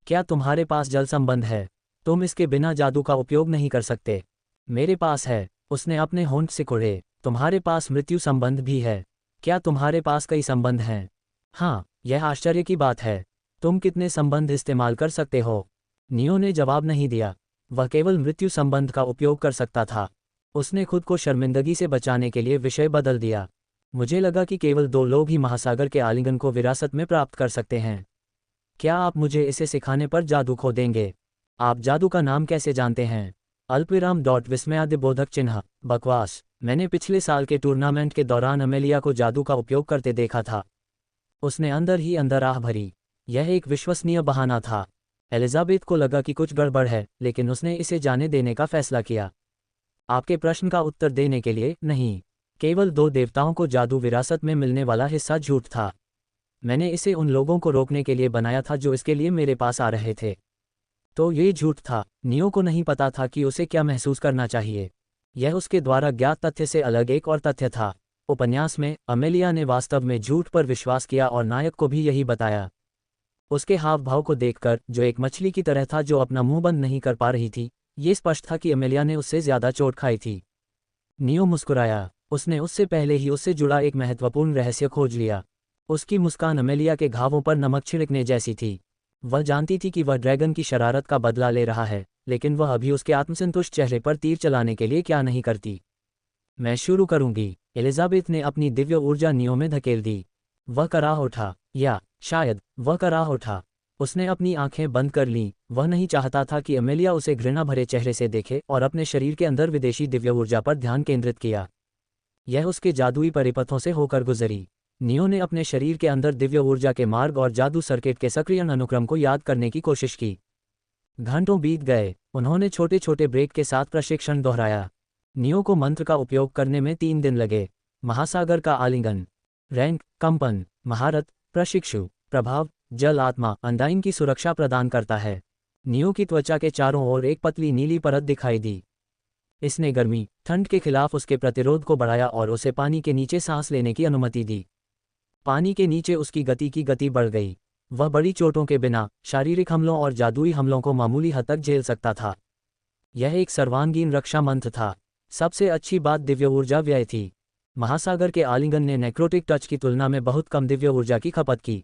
क्या तुम्हारे पास जल संबंध है? तुम इसके बिना जादू का उपयोग नहीं कर सकते। मेरे पास है। उसने अपने होंठ सिकुड़े। तुम्हारे पास मृत्यु संबंध भी है। क्या तुम्हारे पास कई संबंध हैं? हाँ, यह आश्चर्य की बात है। तुम कितने संबंध इस्तेमाल कर सकते हो? नियो ने जवाब नहीं दिया। वह केवल मृत्यु संबंध का उपयोग कर सकता था। उसने खुद को शर्मिंदगी से बचाने के लिए विषय बदल दिया। मुझे लगा कि केवल 2 लोग ही महासागर के आलिंगन को विरासत में प्राप्त कर सकते हैं। क्या आप मुझे इसे सिखाने पर जादू खो देंगे? आप जादू का नाम कैसे जानते हैं? अल्पविराम विस्मयादिबोधक चिन्ह। बकवास। मैंने पिछले साल के टूर्नामेंट के दौरान अमेलिया को जादू का उपयोग करते देखा था। उसने अंदर ही अंदर आह भरी। यह एक विश्वसनीय बहाना था। एलिजाबेथ को लगा कि कुछ गड़बड़ है, लेकिन उसने इसे जाने देने का फैसला किया। आपके प्रश्न का उत्तर देने के लिए नहीं। केवल 2 देवताओं को जादू विरासत में मिलने वाला हिस्सा झूठ था। मैंने इसे उन लोगों को रोकने के लिए बनाया था जो इसके लिए मेरे पास आ रहे थे। तो ये झूठ था। नियो को नहीं पता था कि उसे क्या महसूस करना चाहिए। यह उसके द्वारा ज्ञात तथ्य से अलग एक और तथ्य था। उपन्यास में अमेलिया ने वास्तव में झूठ पर विश्वास किया और नायक को भी यही बताया। उसके हाव भाव को देखकर, जो एक मछली की तरह था जो अपना मुंह बंद नहीं कर पा रही थी, ये स्पष्ट था कि अमेलिया ने उससे ज्यादा चोट खाई थी। नियो मुस्कुराया। उसने उससे पहले ही उससे जुड़ा एक महत्वपूर्ण रहस्य खोज लिया। उसकी मुस्कान अमेलिया के घावों पर नमक छिड़कने जैसी थी। वह जानती थी कि वह ड्रैगन की शरारत का बदला ले रहा है, लेकिन वह अभी उसके आत्मसंतुष्ट चेहरे पर तीर चलाने के लिए क्या नहीं करती। मैं शुरू करूंगी। एलिजाबेथ ने अपनी दिव्य ऊर्जा नियो में धकेल दी। वह कराह उठा, या शायद वह कराह उठा। उसने अपनी आंखें बंद कर लीं। वह नहीं चाहता था कि अमेलिया उसे घृणा भरे चेहरे से देखे और अपने शरीर के अंदर विदेशी दिव्य ऊर्जा पर ध्यान केंद्रित किया। यह उसके जादुई परिपथों से होकर गुजरी। नियो ने अपने शरीर के अंदर दिव्य ऊर्जा के मार्ग और जादू सर्किट के सक्रियण अनुक्रम को याद करने की कोशिश की। घंटों बीत गए। उन्होंने छोटे छोटे ब्रेक के साथ प्रशिक्षण दोहराया। नियो को मंत्र का उपयोग करने में 3 दिन लगे। महासागर का आलिंगन, रैंक, कंपन, महारत, प्रशिक्षु, प्रभाव, जल आत्मा अंडाइन की सुरक्षा प्रदान करता है। नियो की त्वचा के चारों ओर एक पतली नीली परत दिखाई दी। इसने गर्मी, ठंड के खिलाफ उसके प्रतिरोध को बढ़ाया और उसे पानी के नीचे सांस लेने की अनुमति दी। पानी के नीचे उसकी गति बढ़ गई। वह बड़ी चोटों के बिना शारीरिक हमलों और जादुई हमलों को मामूली हद तक झेल सकता था। यह एक सर्वांगीण रक्षा मंत्र था। सबसे अच्छी बात दिव्य ऊर्जा व्यय थी। महासागर के आलिंगन ने नेक्रोटिक टच की तुलना में बहुत कम दिव्य ऊर्जा की खपत की।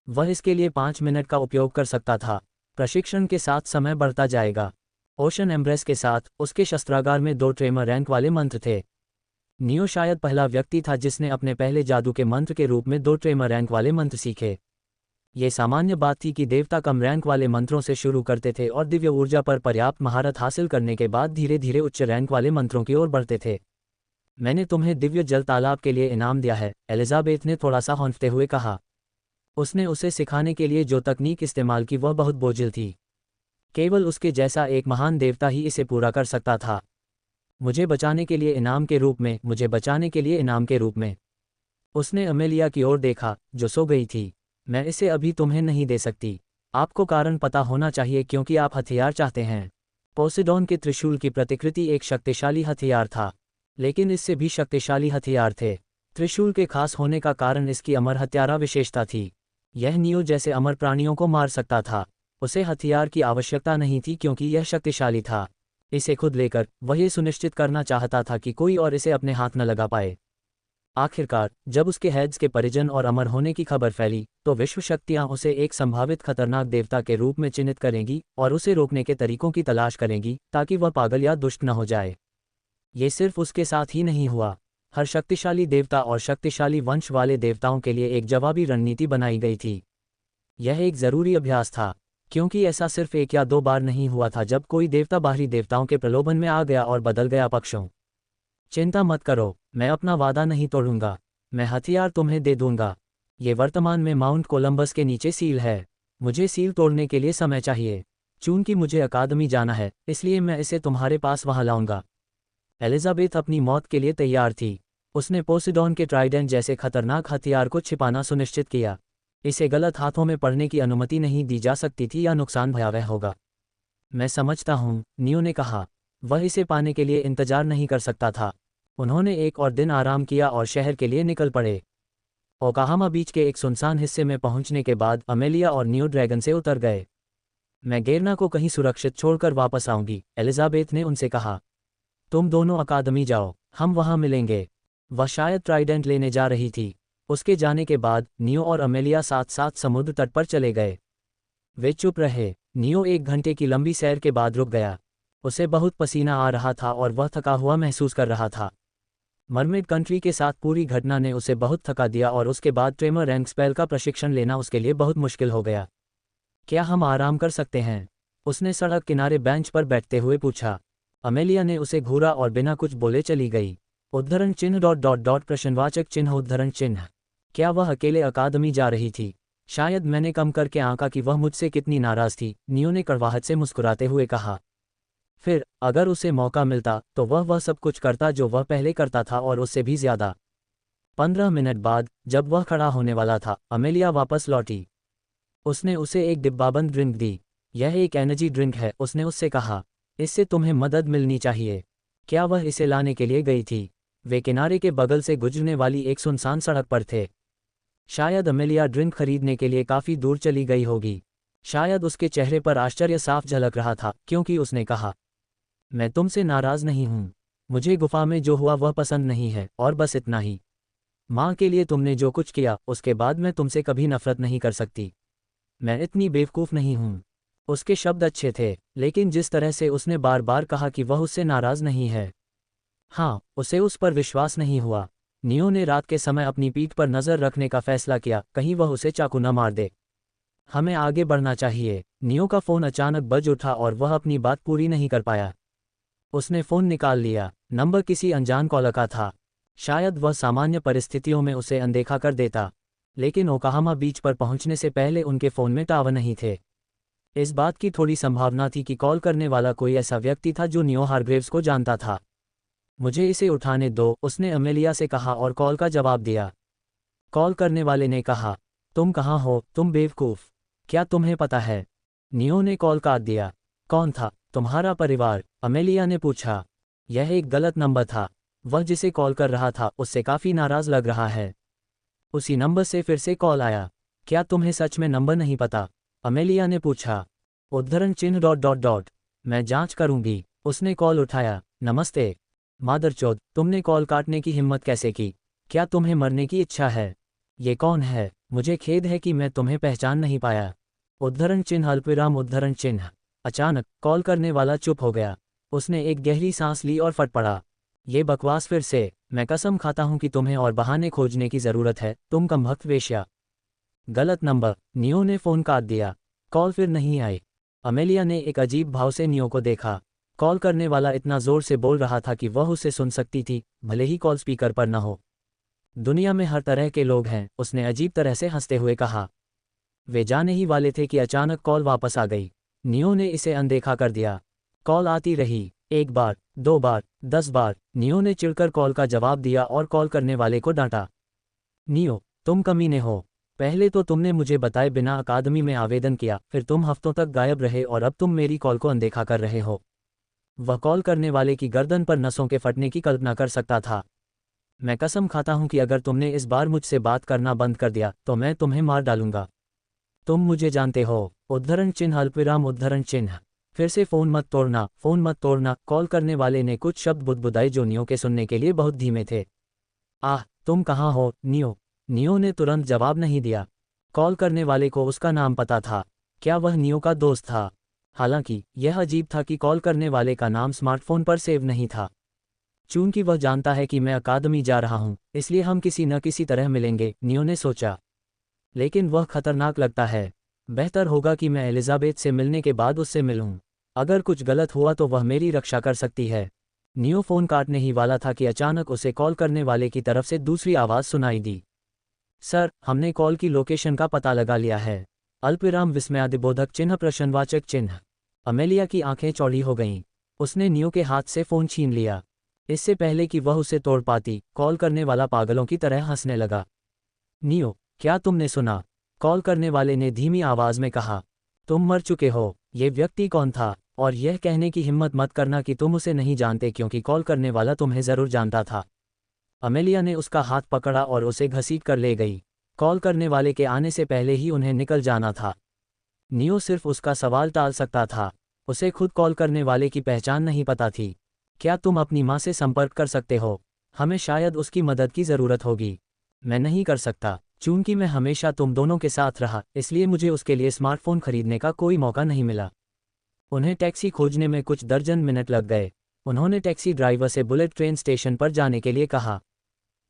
वह इसके लिए 5 मिनट का उपयोग कर सकता था। प्रशिक्षण के साथ समय बढ़ता जाएगा। ओशन एम्ब्रेस के साथ उसके शस्त्रागार में 2 ट्रेमर रैंक वाले मंत्र थे। नियो शायद पहला व्यक्ति था जिसने अपने पहले जादू के मंत्र के रूप में 2 ट्रेमर रैंक वाले मंत्र सीखे। ये सामान्य बात थी कि देवता कम रैंक वाले मंत्रों से शुरू करते थे और दिव्य ऊर्जा पर पर्याप्त महारत हासिल करने के बाद धीरे धीरे उच्च रैंक वाले मंत्रों की ओर बढ़ते थे। मैंने तुम्हें दिव्य जल तालाब के लिए इनाम दिया है, एलिजाबेथ ने थोड़ा सा हौंफते हुए कहा। उसने उसे सिखाने के लिए जो तकनीक इस्तेमाल की वह बहुत बोझिल थी। केवल उसके जैसा एक महान देवता ही इसे पूरा कर सकता था। मुझे बचाने के लिए इनाम के रूप में, मुझे बचाने के लिए इनाम के रूप में। उसने अमेलिया की ओर देखा, जो सो गई थी। मैं इसे अभी तुम्हें नहीं दे सकती। आपको कारण पता होना चाहिए क्योंकि आप हथियार चाहते हैं। पोसेडॉन के त्रिशूल की प्रतिकृति एक शक्तिशाली हथियार था, लेकिन इससे भी शक्तिशाली हथियार थे। त्रिशूल के खास होने का कारण इसकी अमर हत्यारा विशेषता थी। यह नियो जैसे अमर प्राणियों को मार सकता था। उसे हथियार की आवश्यकता नहीं थी क्योंकि यह शक्तिशाली था। इसे खुद लेकर वह ये सुनिश्चित करना चाहता था कि कोई और इसे अपने हाथ न लगा पाए। आखिरकार जब उसके हेड्स के परिजन और अमर होने की खबर फैली, तो विश्व शक्तियां उसे एक संभावित खतरनाक देवता के रूप में चिन्हित करेंगी और उसे रोकने के तरीकों की तलाश करेंगी ताकि वह पागल या दुष्ट न हो जाए। ये सिर्फ उसके साथ ही नहीं हुआ। हर शक्तिशाली देवता और शक्तिशाली वंश वाले देवताओं के लिए एक जवाबी रणनीति बनाई गई थी। यह एक जरूरी अभ्यास था, क्योंकि ऐसा सिर्फ 1 या 2 बार नहीं हुआ था जब कोई देवता बाहरी देवताओं के प्रलोभन में आ गया और बदल गया पक्षों। चिंता मत करो, मैं अपना वादा नहीं तोड़ूंगा। मैं हथियार तुम्हें दे दूंगा। ये वर्तमान में माउंट कोलंबस के नीचे सील है। मुझे सील तोड़ने के लिए समय चाहिए। चूंकि मुझे अकादमी जाना है, इसलिए मैं इसे तुम्हारे पास वहां लाऊंगा। एलिजाबेथ अपनी मौत के लिए तैयार थी। उसने पोसिडॉन के ट्राइडेंट जैसे खतरनाक हथियार को छिपाना सुनिश्चित किया। इसे गलत हाथों में पड़ने की अनुमति नहीं दी जा सकती थी या नुकसान भयावह होगा। मैं समझता हूँ, नियो ने कहा। वह इसे पाने के लिए इंतजार नहीं कर सकता था। उन्होंने एक और दिन आराम किया और शहर के लिए निकल पड़े। ओकाहामा बीच के एक सुनसान हिस्से में पहुंचने के बाद अमेलिया और नियो ड्रैगन से उतर गए। मैं गेरना को कहीं सुरक्षित छोड़कर वापस आऊंगी, एलिजाबेथ ने उनसे कहा। तुम दोनों अकादमी जाओ, हम वहां मिलेंगे। वह शायद ट्राइडेंट लेने जा रही थी। उसके जाने के बाद नियो और अमेलिया साथ साथ समुद्र तट पर चले गए। वे चुप रहे। नियो 1 घंटे की लंबी सैर के बाद रुक गया। उसे बहुत पसीना आ रहा था और वह थका हुआ महसूस कर रहा था। मरमेड कंट्री के साथ पूरी घटना ने उसे बहुत थका दिया और उसके बाद ट्रेमर रैंक स्पेल का प्रशिक्षण लेना उसके लिए बहुत मुश्किल हो गया। क्या हम आराम कर सकते हैं? उसने सड़क किनारे बेंच पर बैठते हुए पूछा। अमेलिया ने उसे घूरा और बिना कुछ बोले चली गई। उद्धरण चिन्ह ... प्रश्नवाचक चिन्ह उद्धरण चिन्ह। क्या वह अकेले अकादमी जा रही थी? शायद मैंने कम करके आंका कि वह मुझसे कितनी नाराज थी, नियो ने कड़वाहट से मुस्कुराते हुए कहा। फिर अगर उसे मौका मिलता तो वह सब कुछ करता जो वह पहले करता था और उससे भी ज्यादा। 15 मिनट बाद जब वह खड़ा होने वाला था, अमेलिया वापस लौटी। उसने उसे एक डिब्बाबंद ड्रिंक दी। यह एक एनर्जी ड्रिंक है, उसने उससे कहा। इससे तुम्हें मदद मिलनी चाहिए। क्या वह इसे लाने के लिए गई थी? वे किनारे के बगल से गुजरने वाली एक सुनसान सड़क पर थे। शायद अमेलिया ड्रिंक खरीदने के लिए काफी दूर चली गई होगी। शायद उसके चेहरे पर आश्चर्य साफ झलक रहा था, क्योंकि उसने कहा, मैं तुमसे नाराज नहीं हूं। मुझे गुफा में जो हुआ वह पसंद नहीं है, और बस इतना ही। माँ के लिए तुमने जो कुछ किया, उसके बाद मैं तुमसे कभी नफरत नहीं कर सकती। मैं इतनी बेवकूफ़ नहीं हूं। उसके शब्द अच्छे थे, लेकिन जिस तरह से उसने बार बार कहा कि वह उससे नाराज नहीं है, हाँ, उसे उस पर विश्वास नहीं हुआ। नियो ने रात के समय अपनी पीठ पर नज़र रखने का फैसला किया, कहीं वह उसे चाकू न मार दे। हमें आगे बढ़ना चाहिए। नियो का फ़ोन अचानक बज उठा और वह अपनी बात पूरी नहीं कर पाया। उसने फ़ोन निकाल लिया। नंबर किसी अनजान कॉलर का था। शायद वह सामान्य परिस्थितियों में उसे अनदेखा कर देता, लेकिन ओकाहामा बीच पर पहुंचने से पहले उनके फ़ोन में टावर नहीं थे। इस बात की थोड़ी संभावना थी कि कॉल करने वाला कोई ऐसा व्यक्ति था जो नियो हारग्रेव्स को जानता था। मुझे इसे उठाने दो, उसने अमेलिया से कहा और कॉल का जवाब दिया। कॉल करने वाले ने कहा, तुम कहाँ हो, तुम बेवकूफ़? क्या तुम्हें पता है? नियो ने कॉल काट दिया। कौन था? तुम्हारा परिवार, अमेलिया ने पूछा। यह एक गलत नंबर था। वह जिसे कॉल कर रहा था उससे काफ़ी नाराज़ लग रहा है। उसी नंबर से फिर से कॉल आया। क्या तुम्हें सच में नंबर नहीं पता? अमेलिया ने पूछा। उद्धरण चिन्ह ... मैं जांच करूंगी। उसने कॉल उठाया। नमस्ते मादरचोद, तुमने कॉल काटने की हिम्मत कैसे की? क्या तुम्हें मरने की इच्छा है? ये कौन है? मुझे खेद है कि मैं तुम्हें पहचान नहीं पाया। उद्धरण चिन्ह अल्पविराम उद्धरण चिन्ह। अचानक कॉल करने वाला चुप हो गया। उसने एक गहरी सांस ली और फट पड़ा। ये बकवास फिर से। मैं कसम खाता हूं कि तुम्हें और बहाने खोजने की जरूरत है, तुम कमबख्त वेश्या। गलत नंबर। नियो ने फ़ोन काट दिया। कॉल फिर नहीं आई। अमेलिया ने एक अजीब भाव से नियो को देखा। कॉल करने वाला इतना जोर से बोल रहा था कि वह उसे सुन सकती थी, भले ही कॉल स्पीकर पर न हो। दुनिया में हर तरह के लोग हैं, उसने अजीब तरह से हंसते हुए कहा। वे जाने ही वाले थे कि अचानक कॉल वापस आ गई। नियो ने इसे अनदेखा कर दिया। कॉल आती रही, 1 बार, 2 बार, 10 बार। नियो ने चिढ़कर कॉल का जवाब दिया और कॉल करने वाले को डांटा। नियो, तुम कमीने हो। पहले तो तुमने मुझे बताए बिना अकादमी में आवेदन किया, फिर तुम हफ्तों तक गायब रहे और अब तुम मेरी कॉल को अनदेखा कर रहे हो। वह कॉल करने वाले की गर्दन पर नसों के फटने की कल्पना कर सकता था। मैं कसम खाता हूं कि अगर तुमने इस बार मुझसे बात करना बंद कर दिया तो मैं तुम्हें मार डालूंगा। तुम मुझे जानते हो। उद्धरण चिन्ह अल्पविराम उद्धरण चिन्ह। फिर से फ़ोन मत तोड़ना, फ़ोन मत तोड़ना। कॉल करने वाले ने कुछ शब्द बुदबुदाए जो नियो के सुनने के लिए बहुत धीमे थे। आह, तुम कहाँ हो, नियो? नियो ने तुरंत जवाब नहीं दिया। कॉल करने वाले को उसका नाम पता था। क्या वह नियो का दोस्त था? हालांकि यह अजीब था कि कॉल करने वाले का नाम स्मार्टफोन पर सेव नहीं था। चूंकि वह जानता है कि मैं अकादमी जा रहा हूं, इसलिए हम किसी न किसी तरह मिलेंगे, नियो ने सोचा। लेकिन वह खतरनाक लगता है। बेहतर होगा कि मैं एलिजाबेथ से मिलने के बाद उससे मिलूं। अगर कुछ गलत हुआ तो वह मेरी रक्षा कर सकती है। नियो फ़ोन काटने ही वाला था कि अचानक उसे कॉल करने वाले की तरफ से दूसरी आवाज़ सुनाई दी। सर, हमने कॉल की लोकेशन का पता लगा लिया है। अल्पविराम विस्मयादिबोधक चिन्ह प्रश्नवाचक चिन्ह। अमेलिया की आंखें चौड़ी हो गईं। उसने नियो के हाथ से फ़ोन छीन लिया। इससे पहले कि वह उसे तोड़ पाती, कॉल करने वाला पागलों की तरह हंसने लगा। नियो, क्या तुमने सुना? कॉल करने वाले ने धीमी आवाज़ में कहा। तुम मर चुके हो। ये व्यक्ति कौन था? और यह कहने की हिम्मत मत करना कि तुम उसे नहीं जानते, क्योंकि कॉल करने वाला तुम्हें ज़रूर जानता था। अमेलिया ने उसका हाथ पकड़ा और उसे घसीट कर ले गई। कॉल करने वाले के आने से पहले ही उन्हें निकल जाना था। नियो सिर्फ उसका सवाल टाल सकता था। उसे खुद कॉल करने वाले की पहचान नहीं पता थी। क्या तुम अपनी माँ से संपर्क कर सकते हो? हमें शायद उसकी मदद की ज़रूरत होगी। मैं नहीं कर सकता। चूंकि मैं हमेशा तुम दोनों के साथ रहा, इसलिए मुझे उसके लिए स्मार्टफोन खरीदने का कोई मौका नहीं मिला। उन्हें टैक्सी खोजने में कुछ दर्जन मिनट लग गए। उन्होंने टैक्सी ड्राइवर से बुलेट ट्रेन स्टेशन पर जाने के लिए कहा।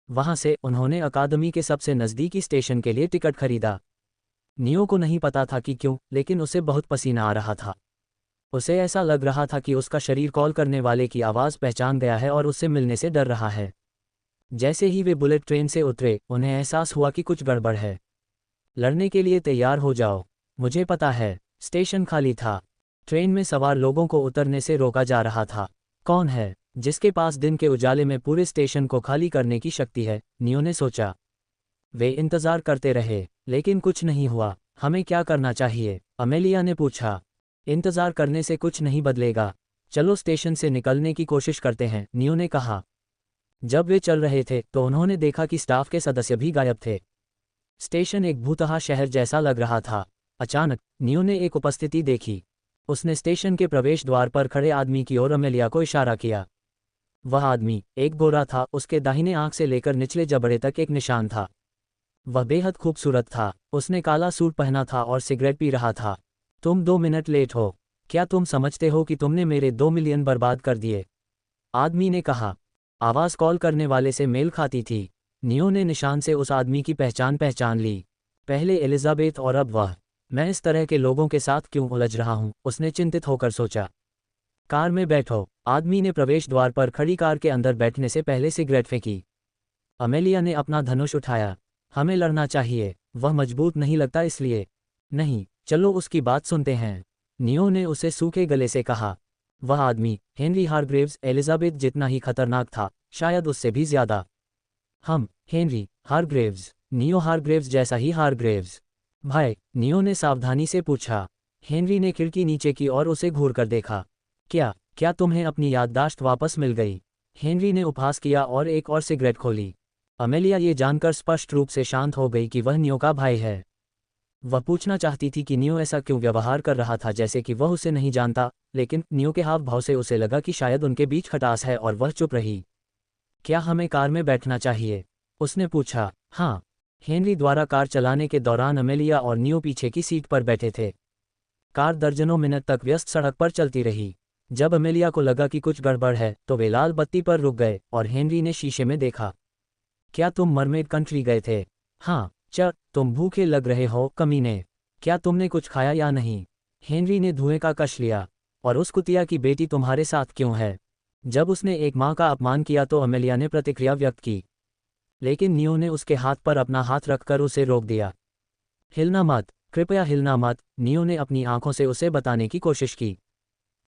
वहां से उन्होंने अकादमी के सबसे नज़दीकी स्टेशन के लिए टिकट खरीदा। नियो को नहीं पता था कि क्यों, लेकिन उसे बहुत पसीना आ रहा था। उसे ऐसा लग रहा था कि उसका शरीर कॉल करने वाले की आवाज़ पहचान गया है और उससे मिलने से डर रहा है। जैसे ही वे बुलेट ट्रेन से उतरे, उन्हें एहसास हुआ कि कुछ गड़बड़ है। लड़ने के लिए तैयार हो जाओ। मुझे पता है। स्टेशन खाली था। ट्रेन में सवार लोगों को उतरने से रोका जा रहा था। कौन है जिसके पास दिन के उजाले में पूरे स्टेशन को खाली करने की शक्ति है? नियो ने सोचा। वे इंतजार करते रहे, लेकिन कुछ नहीं हुआ। हमें क्या करना चाहिए? अमेलिया ने पूछा। इंतजार करने से कुछ नहीं बदलेगा। चलो स्टेशन से निकलने की कोशिश करते हैं, नियो ने कहा। जब वे चल रहे थे तो उन्होंने देखा कि स्टाफ के सदस्य भी गायब थे। स्टेशन एक भूतहा शहर जैसा लग रहा था। अचानक नियो ने एक उपस्थिति देखी। उसने स्टेशन के प्रवेश द्वार पर खड़े आदमी की ओर अमेलिया को इशारा किया। वह आदमी एक गोरा था। उसके दाहिने आंख से लेकर निचले जबड़े तक एक निशान था। वह बेहद खूबसूरत था। उसने काला सूट पहना था और सिगरेट पी रहा था। तुम 2 मिनट लेट हो। क्या तुम समझते हो कि तुमने मेरे 2 मिलियन बर्बाद कर दिए? आदमी ने कहा। आवाज़ कॉल करने वाले से मेल खाती थी। नियो ने निशान से उस आदमी की पहचान ली। पहले एलिजाबेथ और अब वह। मैं इस तरह के लोगों के साथ क्यों उलझ रहा हूं? उसने चिंतित होकर सोचा। कार में बैठो। आदमी ने प्रवेश द्वार पर खड़ी कार के अंदर बैठने से पहले सिगरेट फेंकी। अमेलिया ने अपना धनुष उठाया। हमें लड़ना चाहिए। वह मजबूत नहीं लगता इसलिए। नहीं, चलो उसकी बात सुनते हैं। नियो ने उसे सूखे गले से कहा। वह आदमी हेनरी हारग्रेव्स एलिजाबेथ जितना ही खतरनाक था, शायद उससे भी ज्यादा। हम हेनरी हारग्रेव्स, नियो हारग्रेव्स जैसा ही हारग्रेव्स। भाई, नियो ने सावधानी से पूछा। हेनरी ने खिड़की नीचे की और उसे घूर कर देखा। क्या तुम्हें अपनी याददाश्त वापस मिल गई? हेनरी ने उपहास किया और एक और सिगरेट खोली। अमेलिया ये जानकर स्पष्ट रूप से शांत हो गई कि वह नियो का भाई है। वह पूछना चाहती थी कि नियो ऐसा क्यों व्यवहार कर रहा था जैसे कि वह उसे नहीं जानता, लेकिन नियो के हाव भाव से उसे लगा कि शायद उनके बीच खटास है और वह चुप रही। क्या हमें कार में बैठना चाहिए? उसने पूछा। हाँ। हेनरी द्वारा कार चलाने के दौरान अमेलिया और नियो पीछे की सीट पर बैठे थे। कार दर्जनों मिनट तक व्यस्त सड़क पर चलती रही। जब अमेलिया को लगा कि कुछ गड़बड़ है तो वे लाल बत्ती पर रुक गए और हेनरी ने शीशे में देखा। क्या तुम मरमेड कंट्री गए थे? हाँ। तुम भूखे लग रहे हो कमीने। क्या तुमने कुछ खाया या नहीं? हेनरी ने धुएं का कश लिया। और उस कुतिया की बेटी तुम्हारे साथ क्यों है? जब उसने एक माँ का अपमान किया तो अमेलिया ने प्रतिक्रिया व्यक्त की, लेकिन नियो ने उसके हाथ पर अपना हाथ रखकर उसे रोक दिया। हिलना मत, कृपया हिलना मत, नियो ने अपनी आंखों से उसे बताने की कोशिश की।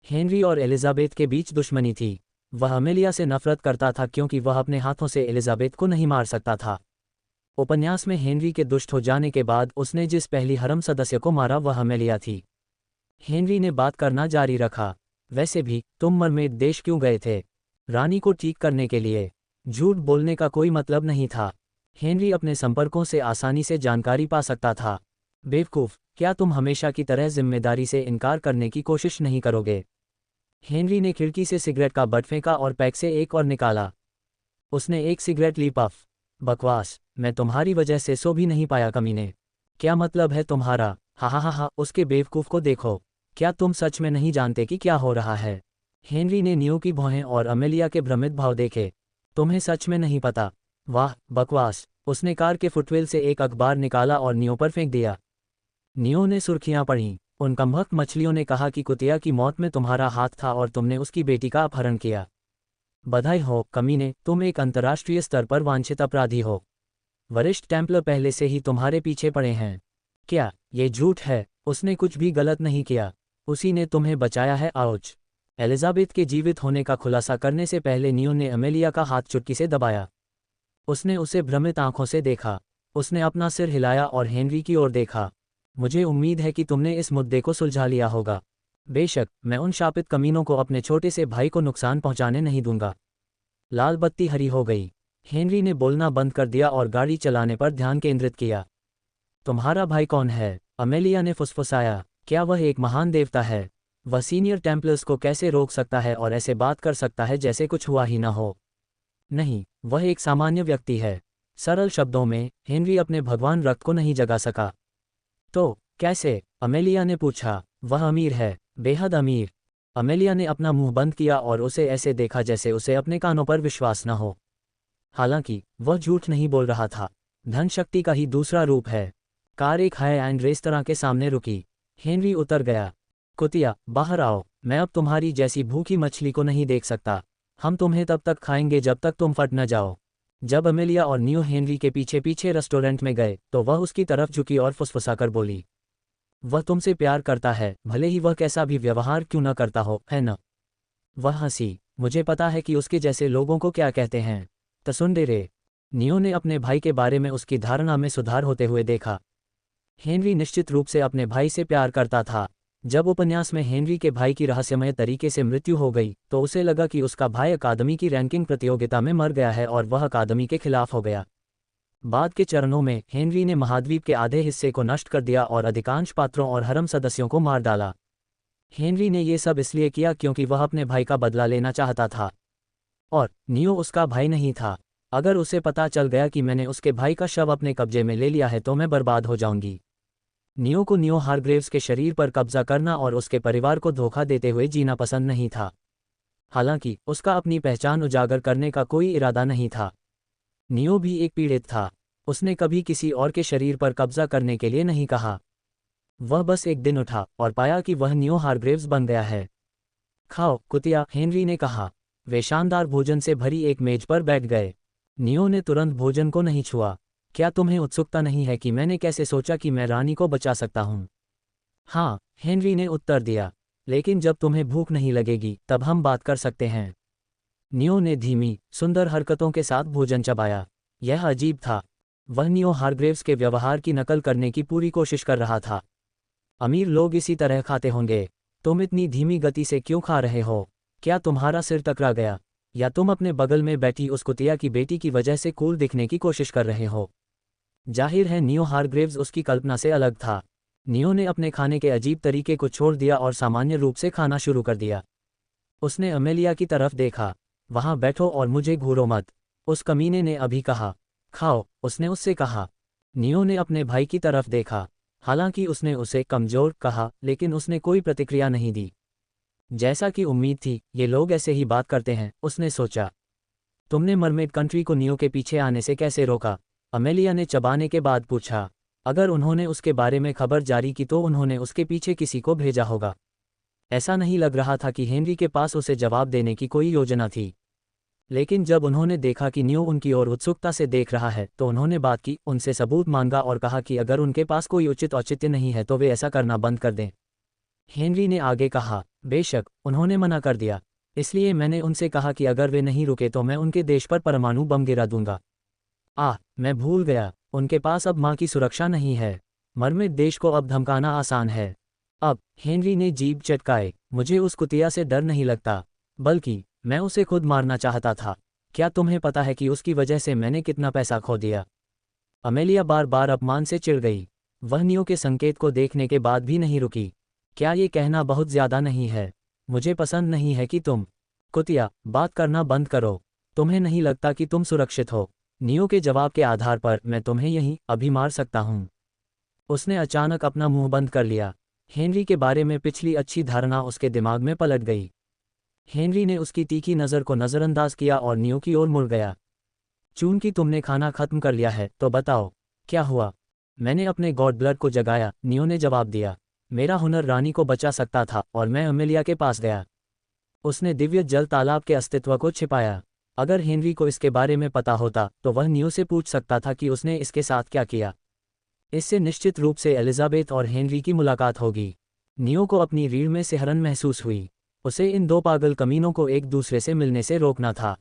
हेनरी और एलिजाबेथ के बीच दुश्मनी थी। वह अमेलिया से नफरत करता था क्योंकि वह अपने हाथों से एलिजाबेथ को नहीं मार सकता था। उपन्यास में हेनरी के दुष्ट हो जाने के बाद उसने जिस पहली हरम सदस्य को मारा वह अमेलिया थी। हेनरी ने बात करना जारी रखा। वैसे भी तुम मरमेड देश क्यों गए थे? रानी को ठीक करने के लिए। झूठ बोलने का कोई मतलब नहीं था। हेनरी अपने संपर्कों से आसानी से जानकारी पा सकता था। बेवकूफ़, क्या तुम हमेशा की तरह जिम्मेदारी से इनकार करने की कोशिश नहीं करोगे? हेनरी ने खिड़की से सिगरेट का बट फेंका और पैक से एक और निकाला। उसने एक सिगरेट ली। पफ। बकवास, मैं तुम्हारी वजह से सो भी नहीं पाया कमीने। क्या मतलब है तुम्हारा? हा, उसके बेवकूफ़ को देखो। क्या तुम सच में नहीं जानते कि क्या हो रहा है? हेनरी ने नियो की भौहें और अमेलिया के भ्रमित भाव देखे। तुम्हें सच में नहीं पता? वाह, बकवास। उसने कार के फुटवेल से एक अखबार निकाला और नियो पर फेंक दिया। नियो ने सुर्खियां पढ़ीं। उन कमबख्त मछलियों ने कहा कि कुतिया की मौत में तुम्हारा हाथ था और तुमने उसकी बेटी का अपहरण किया। बधाई हो कमीने, तुम एक अंतर्राष्ट्रीय स्तर पर वांछित अपराधी हो। वरिष्ठ टेम्पलर पहले से ही तुम्हारे पीछे पड़े हैं। क्या ये झूठ है? उसने कुछ भी गलत नहीं किया। उसी ने तुम्हें बचाया है, आउच। एलिजाबेथ के जीवित होने का खुलासा करने से पहले नियो ने अमेलिया का हाथ चुटकी से दबाया। उसने उसे भ्रमित आंखों से देखा। उसने अपना सिर हिलाया और हेनरी की ओर देखा। मुझे उम्मीद है कि तुमने इस मुद्दे को सुलझा लिया होगा। बेशक, मैं उन शापित कमीनों को अपने छोटे से भाई को नुकसान पहुंचाने नहीं दूंगा। लाल बत्ती हरी हो गई। हेनरी ने बोलना बंद कर दिया और गाड़ी चलाने पर ध्यान केंद्रित किया। तुम्हारा भाई कौन है? अमेलिया ने फुसफुसाया। क्या वह एक महान देवता है? वह सीनियर टेम्पलर्स को कैसे रोक सकता है और ऐसे बात कर सकता है जैसे कुछ हुआ ही ना हो? नहीं, वह एक सामान्य व्यक्ति है। सरल शब्दों में, हेनरी अपने भगवान रक्त को नहीं जगा सका। तो कैसे? अमेलिया ने पूछा। वह अमीर है, बेहद अमीर। अमेलिया ने अपना मुंह बंद किया और उसे ऐसे देखा जैसे उसे अपने कानों पर विश्वास न हो। हालांकि वह झूठ नहीं बोल रहा था। धन शक्ति का ही दूसरा रूप है। कार एक हाई एंड रेस्तरां के सामने रुकी। हेनरी उतर गया। कुतिया, बाहर आओ। मैं अब तुम्हारी जैसी भूखी मछली को नहीं देख सकता। हम तुम्हें तब तक खाएंगे जब तक तुम फट न जाओ। जब अमेलिया और नियो हेनरी के पीछे पीछे रेस्टोरेंट में गए तो वह उसकी तरफ झुकी और फुसफुसाकर बोली, वह तुमसे प्यार करता है, भले ही वह कैसा भी व्यवहार क्यों न करता हो, है न? वह हंसी। मुझे पता है कि उसके जैसे लोगों को क्या कहते हैं। तसुंडेरे। नियो ने अपने भाई के बारे में उसकी धारणा में सुधार होते हुए देखा। हेनरी निश्चित रूप से अपने भाई से प्यार करता था। जब उपन्यास में हेनरी के भाई की रहस्यमय तरीके से मृत्यु हो गई तो उसे लगा कि उसका भाई अकादमी की रैंकिंग प्रतियोगिता में मर गया है और वह अकादमी के खिलाफ हो गया। बाद के चरणों में हेनरी ने महाद्वीप के आधे हिस्से को नष्ट कर दिया और अधिकांश पात्रों और हरम सदस्यों को मार डाला। हेनरी ने ये सब इसलिए किया क्योंकि वह अपने भाई का बदला लेना चाहता था। और नियो उसका भाई नहीं था। अगर उसे पता चल गया कि मैंने उसके भाई का शव अपने कब्जे में ले लिया है तो मैं बर्बाद हो जाऊंगी। नियो को नियो हारग्रेव्स के शरीर पर कब्जा करना और उसके परिवार को धोखा देते हुए जीना पसंद नहीं था। हालांकि उसका अपनी पहचान उजागर करने का कोई इरादा नहीं था। नियो भी एक पीड़ित था। उसने कभी किसी और के शरीर पर कब्जा करने के लिए नहीं कहा। वह बस एक दिन उठा और पाया कि वह नियो हारग्रेव्स बन गया है। खाओ, कुतिया, हेनरी ने कहा। वे शानदार भोजन से भरी एक मेज पर बैठ गए। नियो ने तुरंत भोजन को नहीं छुआ। क्या तुम्हें उत्सुकता नहीं है कि मैंने कैसे सोचा कि मैं रानी को बचा सकता हूँ? हाँ, हेनरी ने उत्तर दिया। लेकिन जब तुम्हें भूख नहीं लगेगी तब हम बात कर सकते हैं। नियो ने धीमी, सुंदर हरकतों के साथ भोजन चबाया। यह अजीब था। वह नियो हारग्रेव्स के व्यवहार की नकल करने की पूरी कोशिश कर रहा था। अमीर लोग इसी तरह खाते होंगे। तुम इतनी धीमी गति से क्यों खा रहे हो? क्या तुम्हारा सिर टकरा गया? या तुम अपने बगल में बैठी उस कुतिया की बेटी की वजह से कूल दिखने की कोशिश कर रहे हो? जाहिर है नियो हारग्रेव्स उसकी कल्पना से अलग था। नियो ने अपने खाने के अजीब तरीके को छोड़ दिया और सामान्य रूप से खाना शुरू कर दिया। उसने अमेलिया की तरफ देखा। वहां बैठो और मुझे घूरो मत, उस कमीने ने अभी कहा। खाओ, उसने उससे कहा। नियो ने अपने भाई की तरफ देखा। हालांकि उसने उसे कमजोर कहा लेकिन उसने कोई प्रतिक्रिया नहीं दी। जैसा कि उम्मीद थी, ये लोग ऐसे ही बात करते हैं, उसने सोचा। तुमने मरमेड कंट्री को नियो के पीछे आने से कैसे रोका? अमेलिया ने चबाने के बाद पूछा। अगर उन्होंने उसके बारे में खबर जारी की तो उन्होंने उसके पीछे किसी को भेजा होगा। ऐसा नहीं लग रहा था कि हेनरी के पास उसे जवाब देने की कोई योजना थी। लेकिन जब उन्होंने देखा कि नियो उनकी ओर उत्सुकता से देख रहा है तो उन्होंने बात की, उनसे सबूत मांगा और कहा कि अगर उनके पास कोई उचित औचित्य नहीं है तो वे ऐसा करना बंद कर दें। हेनरी ने आगे कहा, बेशक, उन्होंने मना कर दिया। इसलिए मैंने उनसे कहा कि अगर वे नहीं रुके तो मैं उनके देश पर परमाणु बम गिरा दूंगा। मैं भूल गया, उनके पास अब मां की सुरक्षा नहीं है। मरमिट देश को अब धमकाना आसान है। अब हेनरी ने जीभ चटकाए। मुझे उस कुतिया से डर नहीं लगता, बल्कि मैं उसे खुद मारना चाहता था। क्या तुम्हें पता है कि उसकी वजह से मैंने कितना पैसा खो दिया? अमेलिया बार बार अपमान से चिढ़ गई। वह नियो के संकेत को देखने के बाद भी नहीं रुकी। क्या ये कहना बहुत ज्यादा नहीं है? मुझे पसंद नहीं है कि तुम। कुतिया, बात करना बंद करो। तुम्हें नहीं लगता कि तुम सुरक्षित हो? नियो के जवाब के आधार पर मैं तुम्हें यहीं अभी मार सकता हूँ। उसने अचानक अपना मुंह बंद कर लिया। हेनरी के बारे में पिछली अच्छी धारणा उसके दिमाग में पलट गई। हेनरी ने उसकी तीखी नज़र को नज़रअंदाज किया और नियो की ओर मुड़ गया। चूंकि तुमने खाना खत्म कर लिया है तो बताओ, क्या हुआ? मैंने अपने गॉड ब्लड को जगाया, नियो ने जवाब दिया। मेरा हुनर रानी को बचा सकता था और मैं अमेलिया के पास गया। उसने दिव्य जल तालाब के अस्तित्व को छिपाया। अगर हेनरी को इसके बारे में पता होता तो वह नियो से पूछ सकता था कि उसने इसके साथ क्या किया। इससे निश्चित रूप से एलिजाबेथ और हेनरी की मुलाकात होगी। नियो को अपनी रीढ़ में सिहरन महसूस हुई। उसे इन दो पागल कमीनों को एक दूसरे से मिलने से रोकना था।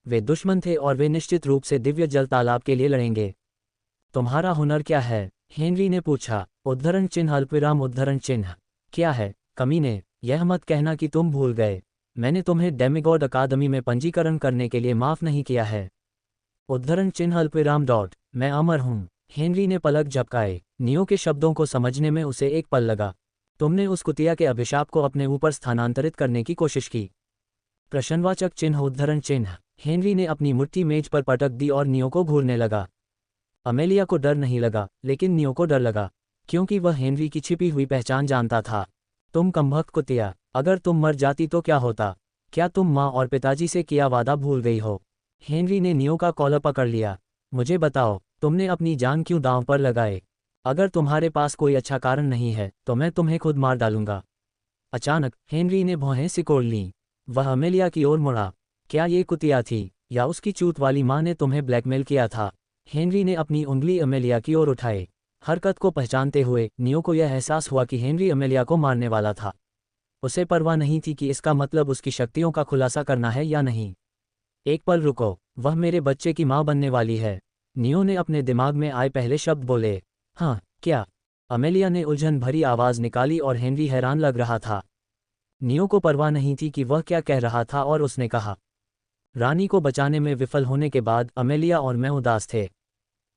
वे दुश्मन थे और वे निश्चित रूप से दिव्य जल तालाब के लिए लड़ेंगे। तुम्हारा हुनर क्या है? हेनरी ने पूछा। उद्धरण चिन्ह अल्पविराम उद्धरण चिन्ह। क्या है? कमीने, यह मत कहना कि तुम भूल गए। मैंने तुम्हें डेमिगॉड अकादमी में पंजीकरण करने के लिए माफ़ नहीं किया है। उद्धरण चिन्ह अल्पविराम डॉट। मैं अमर हूँ। हेनरी ने पलक झपकाए। नियो के शब्दों को समझने में उसे एक पल लगा। तुमने उस कुतिया के अभिशाप को अपने ऊपर स्थानांतरित करने की कोशिश की। प्रश्नवाचक चिन्ह उद्धरण चिन्ह। हेनरी ने अपनी मुट्ठी मेज पर पटक दी और नियो को घूरने लगा। अमेलिया को डर नहीं लगा, लेकिन नियो को डर लगा, क्योंकि वह हेनरी की छिपी हुई पहचान जानता था। तुम कमबख्त कुतिया, अगर तुम मर जाती तो क्या होता? क्या तुम माँ और पिताजी से किया वादा भूल गई हो? हेनरी ने नियो का कॉलर पकड़ लिया। मुझे बताओ, तुमने अपनी जान क्यों दांव पर लगाए? अगर तुम्हारे पास कोई अच्छा कारण नहीं है तो मैं तुम्हें खुद मार डालूंगा। अचानक हेनरी ने भौहें सिकोड़ लीं। वह अमेलिया की ओर मुड़ा। क्या ये कुतिया थी, या उसकी चूत वाली माँ ने तुम्हें ब्लैकमेल किया था? हेनरी ने अपनी उंगली अमेलिया की ओर उठाए। हरकत को पहचानते हुए नियो को यह एहसास हुआ कि हेनरी अमेलिया को मारने वाला था। उसे परवाह नहीं थी कि इसका मतलब उसकी शक्तियों का खुलासा करना है या नहीं। एक पल रुको, वह मेरे बच्चे की माँ बनने वाली है। नियो ने अपने दिमाग में आए पहले शब्द बोले। हाँ, क्या? अमेलिया ने उलझन भरी आवाज़ निकाली और हेनरी हैरान लग रहा था। नियो को परवाह नहीं थी कि वह क्या कह रहा था और उसने कहा, रानी को बचाने में विफल होने के बाद अमेलिया और मैं उदास थे।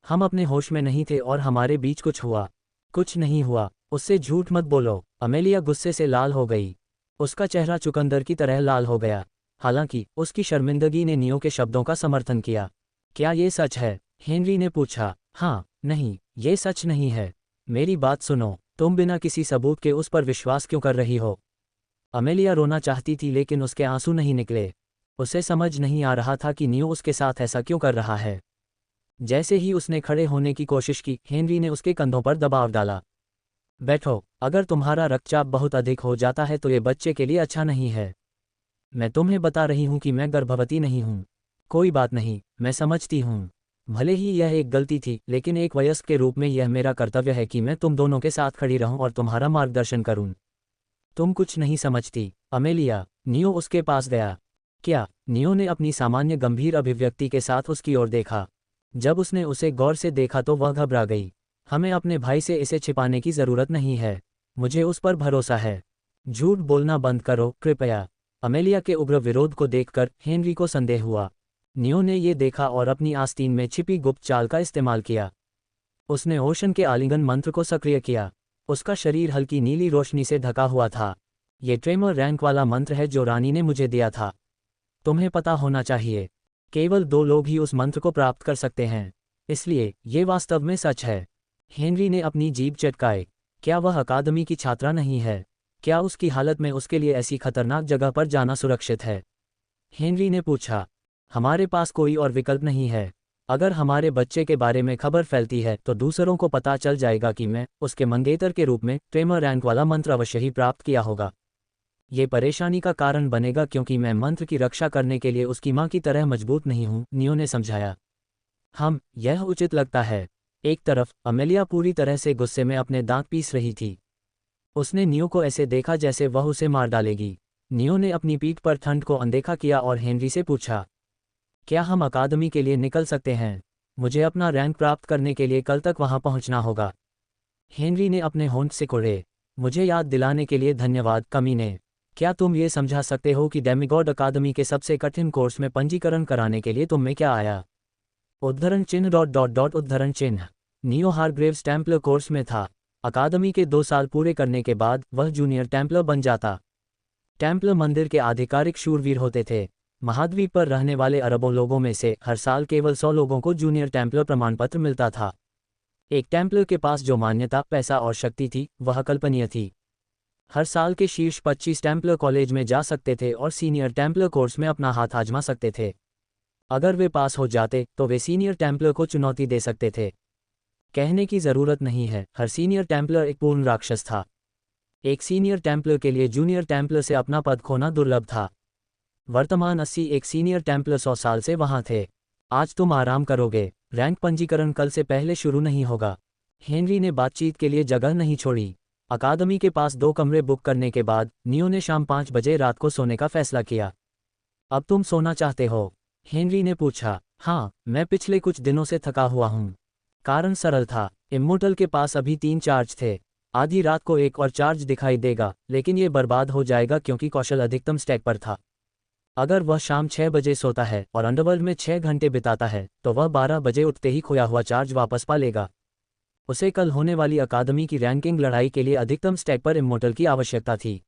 हम अपने होश में नहीं थे और हमारे बीच कुछ हुआ। कुछ नहीं हुआ, उससे झूठ मत बोलो। अमेलिया गुस्से से लाल हो गई। उसका चेहरा चुकंदर की तरह लाल हो गया। हालांकि उसकी शर्मिंदगी ने नियो के शब्दों का समर्थन किया। क्या ये सच है? हेनरी ने पूछा। हाँ, नहीं, ये सच नहीं है। मेरी बात सुनो, तुम बिना किसी सबूत के उस पर विश्वास क्यों कर रही हो? अमेलिया रोना चाहती थी लेकिन उसके आंसू नहीं निकले। उसे समझ नहीं आ रहा था कि नियो उसके साथ ऐसा क्यों कर रहा है। जैसे ही उसने खड़े होने की कोशिश की, हेनरी ने उसके कंधों पर दबाव डाला। बैठो, अगर तुम्हारा रक्तचाप बहुत अधिक हो जाता है तो ये बच्चे के लिए अच्छा नहीं है। मैं तुम्हें बता रही हूँ कि मैं गर्भवती नहीं हूँ। कोई बात नहीं, मैं समझती हूँ। भले ही यह एक गलती थी, लेकिन एक वयस्क के रूप में यह मेरा कर्तव्य है कि मैं तुम दोनों के साथ खड़ी रहूं और तुम्हारा मार्गदर्शन करूं। तुम कुछ नहीं समझती, अमेलिया। नियो उसके पास गया। क्या? नियो ने अपनी सामान्य गंभीर अभिव्यक्ति के साथ उसकी ओर देखा। जब उसने उसे गौर से देखा तो वह घबरा गई। हमें अपने भाई से इसे छिपाने की ज़रूरत नहीं है। मुझे उस पर भरोसा है। झूठ बोलना बंद करो, कृपया। अमेलिया के उग्र विरोध को देखकर हेनरी को संदेह हुआ। नियो ने ये देखा और अपनी आस्तीन में छिपी गुप्त चाल का इस्तेमाल किया। उसने ओशन के आलिंगन मंत्र को सक्रिय किया। उसका शरीर हल्की नीली रोशनी से ढका हुआ था। ये ट्रेमर रैंक वाला मंत्र है जो रानी ने मुझे दिया था। तुम्हें पता होना चाहिए, केवल 2 लोग ही उस मंत्र को प्राप्त कर सकते हैं, इसलिए ये वास्तव में सच है। हेनरी ने अपनी जीभ चटकाई। क्या वह अकादमी की छात्रा नहीं है? क्या उसकी हालत में उसके लिए ऐसी खतरनाक जगह पर जाना सुरक्षित है? हेनरी ने पूछा। हमारे पास कोई और विकल्प नहीं है। अगर हमारे बच्चे के बारे में खबर फैलती है तो दूसरों को पता चल जाएगा कि मैं उसके मंगेतर के रूप में ट्रेमर रैंक वाला मंत्र अवश्य ही प्राप्त किया होगा। ये परेशानी का कारण बनेगा क्योंकि मैं मंत्र की रक्षा करने के लिए उसकी मां की तरह मजबूत नहीं हूं, नियो ने समझाया। यह उचित लगता है। एक तरफ अमेलिया पूरी तरह से गुस्से में अपने दांत पीस रही थी। उसने नियो को ऐसे देखा जैसे वह उसे मार डालेगी। नियो ने अपनी पीठ पर ठंड को अनदेखा किया और हेनरी से पूछा, क्या हम अकादमी के लिए निकल सकते हैं? मुझे अपना रैंक प्राप्त करने के लिए कल तक वहां पहुंचना होगा। हेनरी ने अपने होंठ सिकोड़े। मुझे याद दिलाने के लिए धन्यवाद, कमीने। क्या तुम ये समझा सकते हो कि डेमिगॉड अकादमी के सबसे कठिन कोर्स में पंजीकरण कराने के लिए तुम में क्या आया? उद्धरण चिन्ह डॉट डॉट डॉट उद्धरण चिन्ह। नियो हारग्रेव्स टेम्पलर कोर्स में था। अकादमी के 2 साल पूरे करने के बाद वह जूनियर टेम्पलर बन जाता। टेम्पलर मंदिर के आधिकारिक शूरवीर होते थे। महाद्वीप पर रहने वाले अरबों लोगों में से हर साल केवल 100 लोगों को जूनियर टेम्पलर प्रमाणपत्र मिलता था। एक टेम्पलर के पास जो मान्यता, पैसा और शक्ति थी वह कल्पनीय थी। हर साल के शीर्ष 25 टेम्पलर कॉलेज में जा सकते थे और सीनियर टेम्पलर कोर्स में अपना हाथ आजमा सकते थे। अगर वे पास हो जाते तो वे सीनियर टेम्पलर को चुनौती दे सकते थे। कहने की ज़रूरत नहीं है, हर सीनियर टेम्पलर एक पूर्ण राक्षस था। एक सीनियर टेम्पलर के लिए जूनियर टेम्पलर से अपना पद खोना दुर्लभ था। वर्तमान 80 एक सीनियर टेम्पलर 100 साल से वहां थे। आज तुम आराम करोगे, रैंक पंजीकरण कल से पहले शुरू नहीं होगा। हेनरी ने बातचीत के लिए जगह नहीं छोड़ी। अकादमी के पास 2 कमरे बुक करने के बाद नियो ने शाम 5 बजे रात को सोने का फैसला किया। अब तुम सोना चाहते हो? हेनरी ने पूछा। हाँ, मैं पिछले कुछ दिनों से थका हुआ हूँ। कारण सरल था, इम्मोर्टल के पास अभी 3 चार्ज थे। आधी रात को एक और चार्ज दिखाई देगा, लेकिन ये बर्बाद हो जाएगा क्योंकि कौशल अधिकतम स्टैक पर था। अगर वह शाम 6 बजे सोता है और अंडरवर्ल्ड में 6 घंटे बिताता है तो वह 12 बजे उठते ही खोया हुआ चार्ज वापस पा लेगा। उसे कल होने वाली अकादमी की रैंकिंग लड़ाई के लिए अधिकतम स्टैक पर इम्मोर्टल की आवश्यकता थी,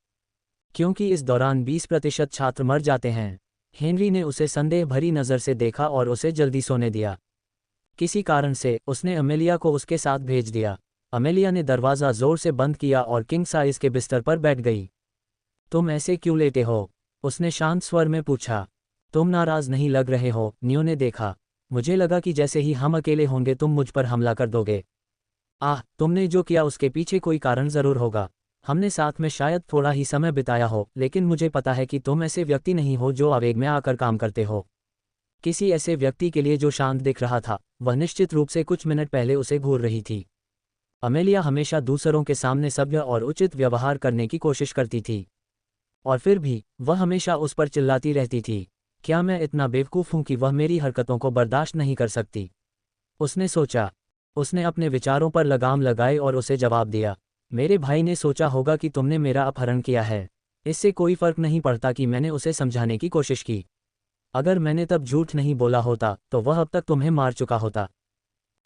क्योंकि इस दौरान 20% छात्र मर जाते हैं। हेनरी ने उसे संदेह भरी नज़र से देखा और उसे जल्दी सोने दिया। किसी कारण से उसने अमेलिया को उसके साथ भेज दिया। अमेलिया ने दरवाज़ा जोर से बंद किया और किंग साइज के बिस्तर पर बैठ गई। तुम ऐसे क्यों लेटे हो? उसने शांत स्वर में पूछा। तुम नाराज नहीं लग रहे हो? नियो ने देखा। मुझे लगा कि जैसे ही हम अकेले होंगे तुम मुझ पर हमला कर दोगे। तुमने जो किया उसके पीछे कोई कारण ज़रूर होगा। हमने साथ में शायद थोड़ा ही समय बिताया हो, लेकिन मुझे पता है कि तुम ऐसे व्यक्ति नहीं हो जो आवेग में आकर काम करते हो। किसी ऐसे व्यक्ति के लिए जो शांत दिख रहा था, वह निश्चित रूप से कुछ मिनट पहले उसे घूर रही थी। अमेलिया हमेशा दूसरों के सामने सभ्य और उचित व्यवहार करने की कोशिश करती थी, और फिर भी वह हमेशा उस पर चिल्लाती रहती थी। क्या मैं इतना बेवकूफ़ हूं कि वह मेरी हरकतों को बर्दाश्त नहीं कर सकती? उसने सोचा। उसने अपने विचारों पर लगाम लगाई और उसे जवाब दिया। मेरे भाई ने सोचा होगा कि तुमने मेरा अपहरण किया है। इससे कोई फर्क नहीं पड़ता कि मैंने उसे समझाने की कोशिश की। अगर मैंने तब झूठ नहीं बोला होता तो वह अब तक तुम्हें मार चुका होता।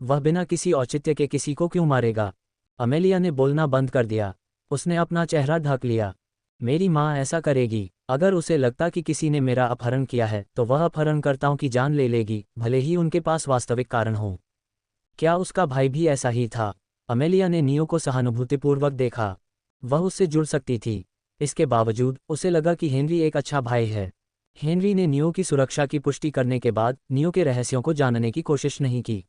वह बिना किसी औचित्य के किसी को क्यों मारेगा? अमेलिया ने बोलना बंद कर दिया। उसने अपना चेहरा ढक लिया। मेरी माँ ऐसा करेगी। अगर उसे लगता कि किसी ने मेरा अपहरण किया है तो वह अपहरणकर्ताओं की जान ले लेगी, भले ही उनके पास वास्तविक कारण हो। क्या उसका भाई भी ऐसा ही था? अमेलिया ने नियो को सहानुभूतिपूर्वक देखा। वह उससे जुड़ सकती थी। इसके बावजूद उसे लगा कि हेनरी एक अच्छा भाई है। हेनरी ने नियो की सुरक्षा की पुष्टि करने के बाद नियो के रहस्यों को जानने की कोशिश नहीं की।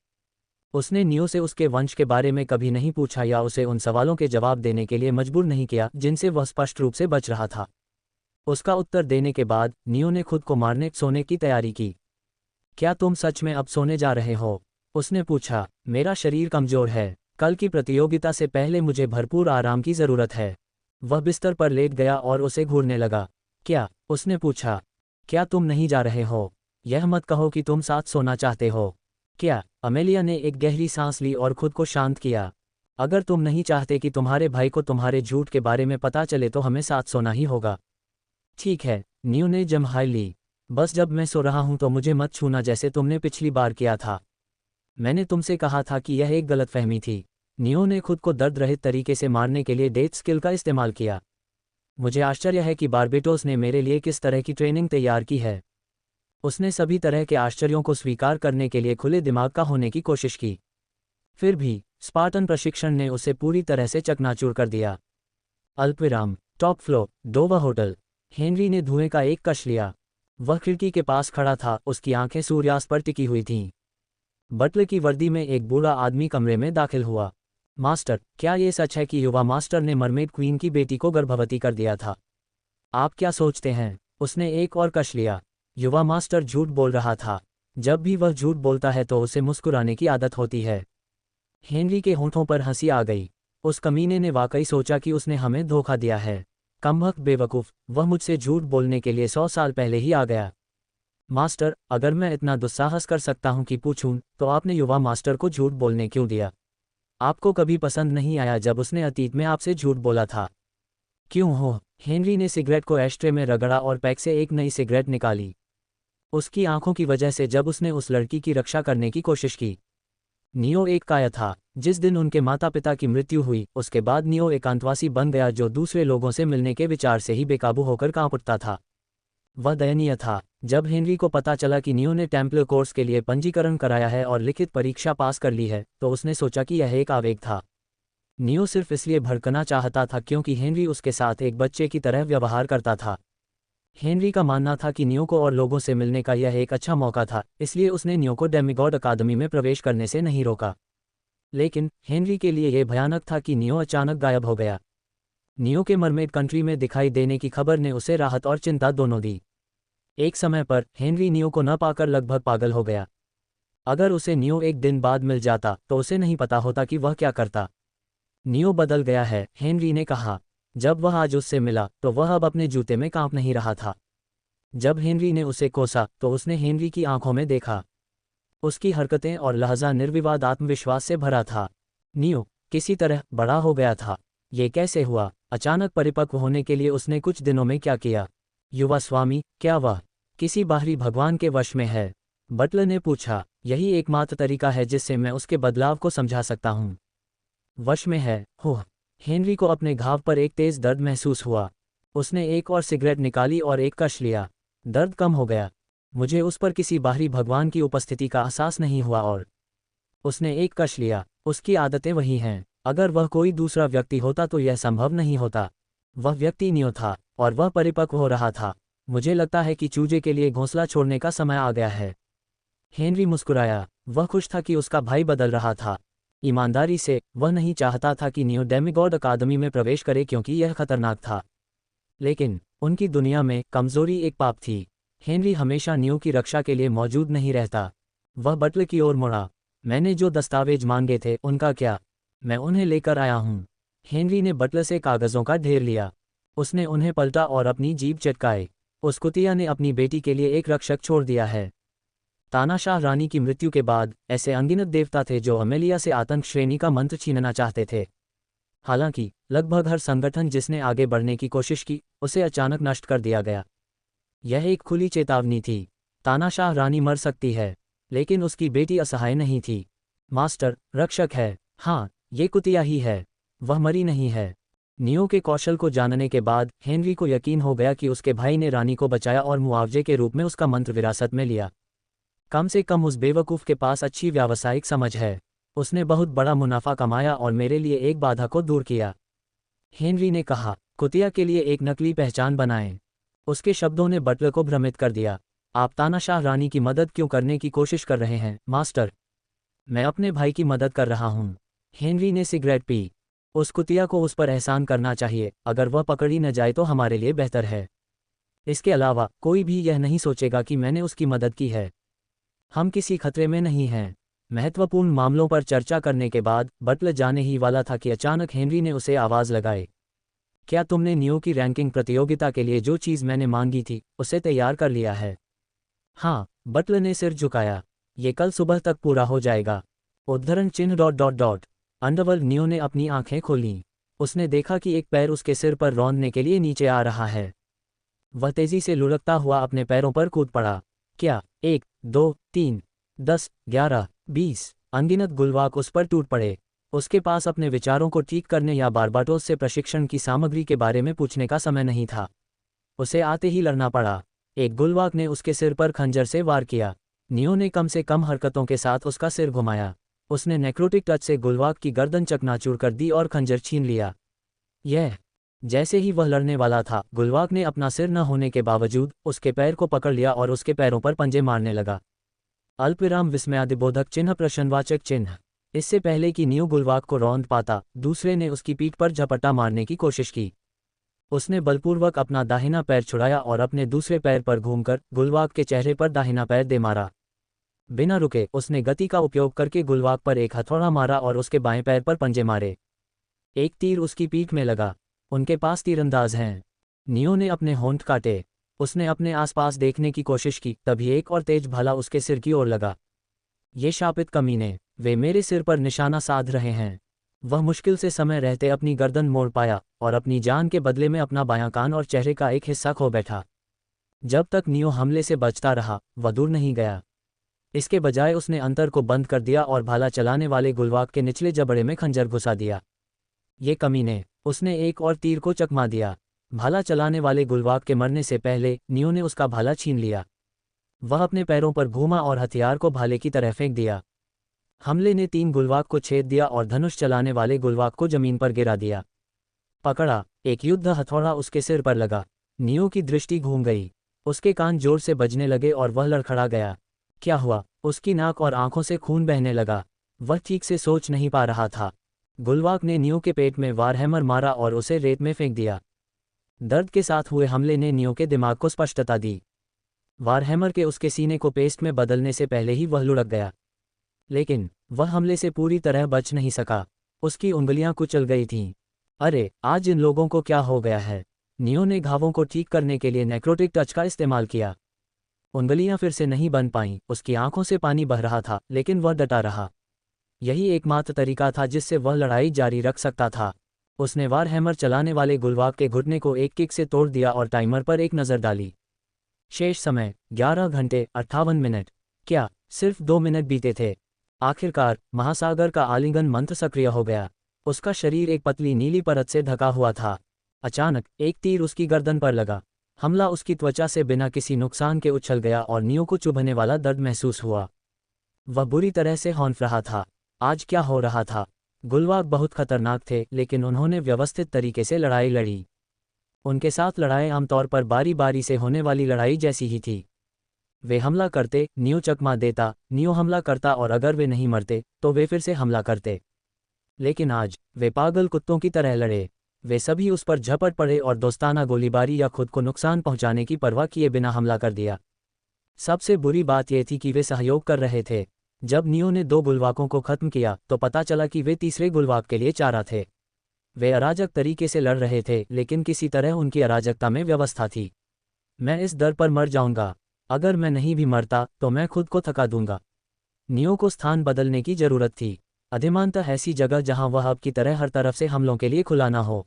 उसने नियो से उसके वंश के बारे में कभी नहीं पूछा या उसे उन सवालों के जवाब देने के लिए मजबूर नहीं किया जिनसे वह स्पष्ट रूप से बच रहा था। उसका उत्तर देने के बाद नियो ने खुद को मारने सोने की तैयारी की। क्या तुम सच में अब सोने जा रहे हो? उसने पूछा। मेरा शरीर कमज़ोर है। कल की प्रतियोगिता से पहले मुझे भरपूर आराम की ज़रूरत है। वह बिस्तर पर लेट गया और उसे घूरने लगा। क्या? उसने पूछा। क्या तुम नहीं जा रहे हो? यह मत कहो कि तुम साथ सोना चाहते हो। क्या? अमेलिया ने एक गहरी सांस ली और खुद को शांत किया। अगर तुम नहीं चाहते कि तुम्हारे भाई को तुम्हारे झूठ के बारे में पता चले तो हमें साथ सोना ही होगा। ठीक है, नियो ने जम्हाई ली। बस जब मैं सो रहा हूं तो मुझे मत छूना जैसे तुमने पिछली बार किया था। मैंने तुमसे कहा था कि यह एक गलतफहमी थी। नियो ने खुद को दर्द रहित तरीके से मारने के लिए डेथ स्किल का इस्तेमाल किया। मुझे आश्चर्य है कि बारबेटोस ने मेरे लिए किस तरह की ट्रेनिंग तैयार की है। उसने सभी तरह के आश्चर्यों को स्वीकार करने के लिए खुले दिमाग का होने की कोशिश की। फिर भी स्पार्टन प्रशिक्षण ने उसे पूरी तरह से चकनाचूर कर दिया। अल्पविराम। Top floor, Dova hotel. Henry ने धुएं का एक कश लिया। वह खिड़की के पास खड़ा था, उसकी आंखें सूर्यास्त पर टिकी हुई थीं। बटलर की वर्दी में एक बूढ़ा आदमी कमरे में दाखिल हुआ। मास्टर, क्या ये सच है कि युवा मास्टर ने मरमेड क्वीन की बेटी को गर्भवती कर दिया था? आप क्या सोचते हैं? उसने एक और कश लिया। युवा मास्टर झूठ बोल रहा था। जब भी वह झूठ बोलता है तो उसे मुस्कुराने की आदत होती है। हेनरी के होंठों पर हंसी आ गई। उस कमीने ने वाकई सोचा कि उसने हमें धोखा दिया है। कमबख्त बेवकूफ़, वह मुझसे झूठ बोलने के लिए 100 साल पहले ही आ गया। मास्टर, अगर मैं इतना दुस्साहस कर सकता हूं कि पूछूं, तो आपने युवा मास्टर को झूठ बोलने क्यों दिया? आपको कभी पसंद नहीं आया जब उसने अतीत में आपसे झूठ बोला था? क्यों हो? हेनरी ने सिगरेट को एस्ट्रे में रगड़ा और पैक से एक नई सिगरेट निकाली। उसकी आंखों की वजह से जब उसने उस लड़की की रक्षा करने की कोशिश की। नियो एक काया था। जिस दिन उनके माता पिता की मृत्यु हुई उसके बाद नियो एकांतवासी बन गया जो दूसरे लोगों से मिलने के विचार से ही बेकाबू होकर कांप उठता था। वह दयनीय था। जब हेनरी को पता चला कि नियो ने टेम्पलर कोर्स के लिए पंजीकरण कराया है और लिखित परीक्षा पास कर ली है तो उसने सोचा कि यह एक आवेग था। नियो सिर्फ इसलिए भड़कना चाहता था क्योंकि हेनरी उसके साथ एक बच्चे की तरह व्यवहार करता था। हेनरी का मानना था कि नियो को और लोगों से मिलने का यह एक अच्छा मौका था, इसलिए उसने नियो को डेमिगॉड अकादमी में प्रवेश करने से नहीं रोका। लेकिन हेनरी के लिए यह भयानक था कि नियो अचानक गायब हो गया। नियो के मरमेड कंट्री में दिखाई देने की खबर ने उसे राहत और चिंता दोनों दी। एक समय पर हेनरी नियो को न पाकर लगभग पागल हो गया। अगर उसे नियो एक दिन बाद मिल जाता तो उसे नहीं पता होता कि वह क्या करता। नियो बदल गया है, हेनरी ने कहा। जब वह आज उससे मिला तो वह अब अपने जूते में कांप नहीं रहा था। जब हेनरी ने उसे कोसा तो उसने हेनरी की आंखों में देखा। उसकी हरकतें और लहजा निर्विवाद आत्मविश्वास से भरा था। नियो किसी तरह बड़ा हो गया था। ये कैसे हुआ? अचानक परिपक्व होने के लिए उसने कुछ दिनों में क्या किया? युवा स्वामी, क्या वह किसी बाहरी भगवान के वश में है? बटलर ने पूछा। यही एकमात्र तरीका है जिससे मैं उसके बदलाव को समझा सकता हूँ। वश में है? हो। हेनरी को अपने घाव पर एक तेज दर्द महसूस हुआ। उसने एक और सिगरेट निकाली और एक कश लिया। दर्द कम हो गया। मुझे उस पर किसी बाहरी भगवान की उपस्थिति का एहसास नहीं हुआ और उसने एक कश लिया। उसकी आदतें वही हैं। अगर वह कोई दूसरा व्यक्ति होता तो यह संभव नहीं होता। वह व्यक्ति नियो था और वह परिपक्व हो रहा था। मुझे लगता है कि चूजे के लिए घोंसला छोड़ने का समय आ गया है। हेनरी मुस्कुराया। वह खुश था कि उसका भाई बदल रहा था। ईमानदारी से वह नहीं चाहता था कि नियो डेमिगॉड अकादमी में प्रवेश करे क्योंकि यह खतरनाक था। लेकिन उनकी दुनिया में कमजोरी एक पाप थी। हेनरी हमेशा नियो की रक्षा के लिए मौजूद नहीं रहता। वह बटलर की ओर मुड़ा। मैंने जो दस्तावेज मांगे थे उनका क्या? मैं उन्हें लेकर आया हूँ। हेनरी ने बटलर से कागजों का ढेर लिया। उसने उन्हें पलटा और अपनी जीभ चटकाई। उस कुतिया ने अपनी बेटी के लिए एक रक्षक छोड़ दिया है। तानाशाह रानी की मृत्यु के बाद ऐसे अनगिनत देवता थे जो अमेलिया से आतंक श्रेणी का मंत्र छीनना चाहते थे। हालांकि लगभग हर संगठन जिसने आगे बढ़ने की कोशिश की उसे अचानक नष्ट कर दिया गया। यह एक खुली चेतावनी थी। तानाशाह रानी मर सकती है, लेकिन उसकी बेटी असहाय नहीं थी। मास्टर, रक्षक है। हाँ, ये कुतिया ही है। वह मरी नहीं है। नियो के कौशल को जानने के बाद हेनरी को यकीन हो गया कि उसके भाई ने रानी को बचाया और मुआवजे के रूप में उसका मंत्र विरासत में लिया। कम से कम उस बेवकूफ़ के पास अच्छी व्यावसायिक समझ है। उसने बहुत बड़ा मुनाफा कमाया और मेरे लिए एक बाधा को दूर किया। हेनरी ने कहा, कुतिया के लिए एक नकली पहचान बनाएं। उसके शब्दों ने बटलर को भ्रमित कर दिया। आप तानाशाह रानी की मदद क्यों करने की कोशिश कर रहे हैं, मास्टर? मैं अपने भाई की मदद कर रहा हूँ। हेनरी ने सिगरेट पी। उस कुतिया को उस पर एहसान करना चाहिए। अगर वह पकड़ी न जाए तो हमारे लिए बेहतर है। इसके अलावा कोई भी यह नहीं सोचेगा कि मैंने उसकी मदद की है। हम किसी खतरे में नहीं हैं। महत्वपूर्ण मामलों पर चर्चा करने के बाद बटलर जाने ही वाला था कि अचानक हेनरी ने उसे आवाज़ लगाई। क्या तुमने नियो की रैंकिंग प्रतियोगिता के लिए जो चीज़ मैंने मांगी थी उसे तैयार कर लिया है? हाँ, बटलर ने सिर झुकाया। ये कल सुबह तक पूरा हो जाएगा। उद्धरण चिन्ह ... अंडरवर्ल्ड नियो ने अपनी आंखें खोलीं। उसने देखा कि एक पैर उसके सिर पर रौंदने के लिए नीचे आ रहा है। वह तेजी से लुढ़कता हुआ अपने पैरों पर कूद पड़ा। क्या 1, 2, 3, 10, 11, 20 अनगिनत गुलवाक उस पर टूट पड़े। उसके पास अपने विचारों को ठीक करने या बारबाटोस से प्रशिक्षण की सामग्री के बारे में पूछने का समय नहीं था। उसे आते ही लड़ना पड़ा। एक गुलवाक ने उसके सिर पर खंजर से वार किया। नियो ने कम से कम हरकतों के साथ उसका सिर घुमाया। उसने नेक्रोटिक टच से गुलवाक की गर्दन चकनाचूर कर दी और खंजर छीन लिया। जैसे ही वह लड़ने वाला था, गुलवाक ने अपना सिर न होने के बावजूद उसके पैर को पकड़ लिया और उसके पैरों पर पंजे मारने लगा। अल्पविराम विस्मयादिबोधक चिन्ह प्रश्नवाचक चिन्ह। इससे पहले कि नियो गुलवाक को रौंद पाता, दूसरे ने उसकी पीठ पर झपट्टा मारने की कोशिश की। उसने बलपूर्वक अपना दाहिना पैर छुड़ाया और अपने दूसरे पैर पर घूमकर गुलवाक के चेहरे पर दाहिना पैर दे मारा। बिना रुके उसने गति का उपयोग करके गुलवाक पर एक हथौड़ा मारा और उसके बाएं पैर पर पंजे मारे। एक तीर उसकी पीठ में लगा। उनके पास तीरंदाज हैं। नियो ने अपने होंठ काटे। उसने अपने आसपास देखने की कोशिश की, तभी एक और तेज भाला उसके सिर की ओर लगा। ये शापित कमीने, वे मेरे सिर पर निशाना साध रहे हैं। वह मुश्किल से समय रहते अपनी गर्दन मोड़ पाया और अपनी जान के बदले में अपना बायां कान और चेहरे का एक हिस्सा खो बैठा। जब तक नियो हमले से बचता रहा, वह दूर नहीं गया। इसके बजाय उसने अंतर को बंद कर दिया और भाला चलाने वाले गुलवाक के निचले जबड़े में खंजर घुसा दिया। ये कमीने, उसने एक और तीर को चकमा दिया। भाला चलाने वाले गुलवाक के मरने से पहले नियो ने उसका भाला छीन लिया। वह अपने पैरों पर घूमा और हथियार को भाले की तरह फेंक दिया। हमले ने 3 गुलवाक को छेद दिया और धनुष चलाने वाले गुलवाक को जमीन पर गिरा दिया। पकड़ा, एक युद्ध हथौड़ा उसके सिर पर लगा। नियो की दृष्टि घूम गई। उसके कान जोर से बजने लगे और वह लड़खड़ा गया। क्या हुआ? उसकी नाक और आंखों से खून बहने लगा। वह ठीक से सोच नहीं पा रहा था। गुलवाक ने नियो के पेट में वारहैमर मारा और उसे रेत में फेंक दिया। दर्द के साथ हुए हमले ने नियो के दिमाग को स्पष्टता दी। वारहैमर के उसके सीने को पेस्ट में बदलने से पहले ही वह लुढ़क गया। लेकिन वह हमले से पूरी तरह बच नहीं सका। उसकी उंगलियां कुचल गई थीं। अरे आज इन लोगों को क्या हो गया है? नियो ने घावों को ठीक करने के लिए नेक्रोटिक टच का इस्तेमाल किया। उंगलियां फिर से नहीं बन पाईं, उसकी आंखों से पानी बह रहा था, लेकिन वह डटा रहा। यही एकमात्र तरीका था जिससे वह लड़ाई जारी रख सकता था। उसने वारहैमर चलाने वाले गुलवाग के घुटने को एक किक से तोड़ दिया और टाइमर पर एक नज़र डाली। शेष समय 11 घंटे 58 मिनट। क्या सिर्फ 2 मिनट बीते थे? आखिरकार महासागर का आलिंगन मंत्र सक्रिय हो गया। उसका शरीर एक पतली नीली परत से ढका हुआ था। अचानक एक तीर उसकी गर्दन पर लगा। हमला उसकी त्वचा से बिना किसी नुकसान के उछल गया और नियो को चुभने वाला दर्द महसूस हुआ। वह बुरी तरह से हौंफ रहा था। आज क्या हो रहा था? गुलवाग बहुत खतरनाक थे, लेकिन उन्होंने व्यवस्थित तरीके से लड़ाई लड़ी। उनके साथ लड़ाई आमतौर पर बारी बारी से होने वाली लड़ाई जैसी ही थी। वे हमला करते, नियो चकमा देता, नियो हमला करता और अगर वे नहीं मरते तो वे फिर से हमला करते। लेकिन आज वे पागल कुत्तों की तरह लड़े। वे सभी उस पर झपट पड़े और दोस्ताना गोलीबारी या खुद को नुकसान पहुंचाने की परवाह किए बिना हमला कर दिया। सबसे बुरी बात यह थी कि वे सहयोग कर रहे थे। जब नियो ने 2 गुलवाकों को खत्म किया तो पता चला कि वे तीसरे गुलवाक के लिए चारा थे। वे अराजक तरीके से लड़ रहे थे, लेकिन किसी तरह उनकी अराजकता में व्यवस्था थी। मैं इस दर पर मर जाऊंगा। अगर मैं नहीं भी मरता तो मैं खुद को थका दूंगा। नियो को स्थान बदलने की जरूरत थी, अधिमानतः ऐसी जगह जहां वह अब की तरह हर तरफ से हमलों के लिए खुला ना हो।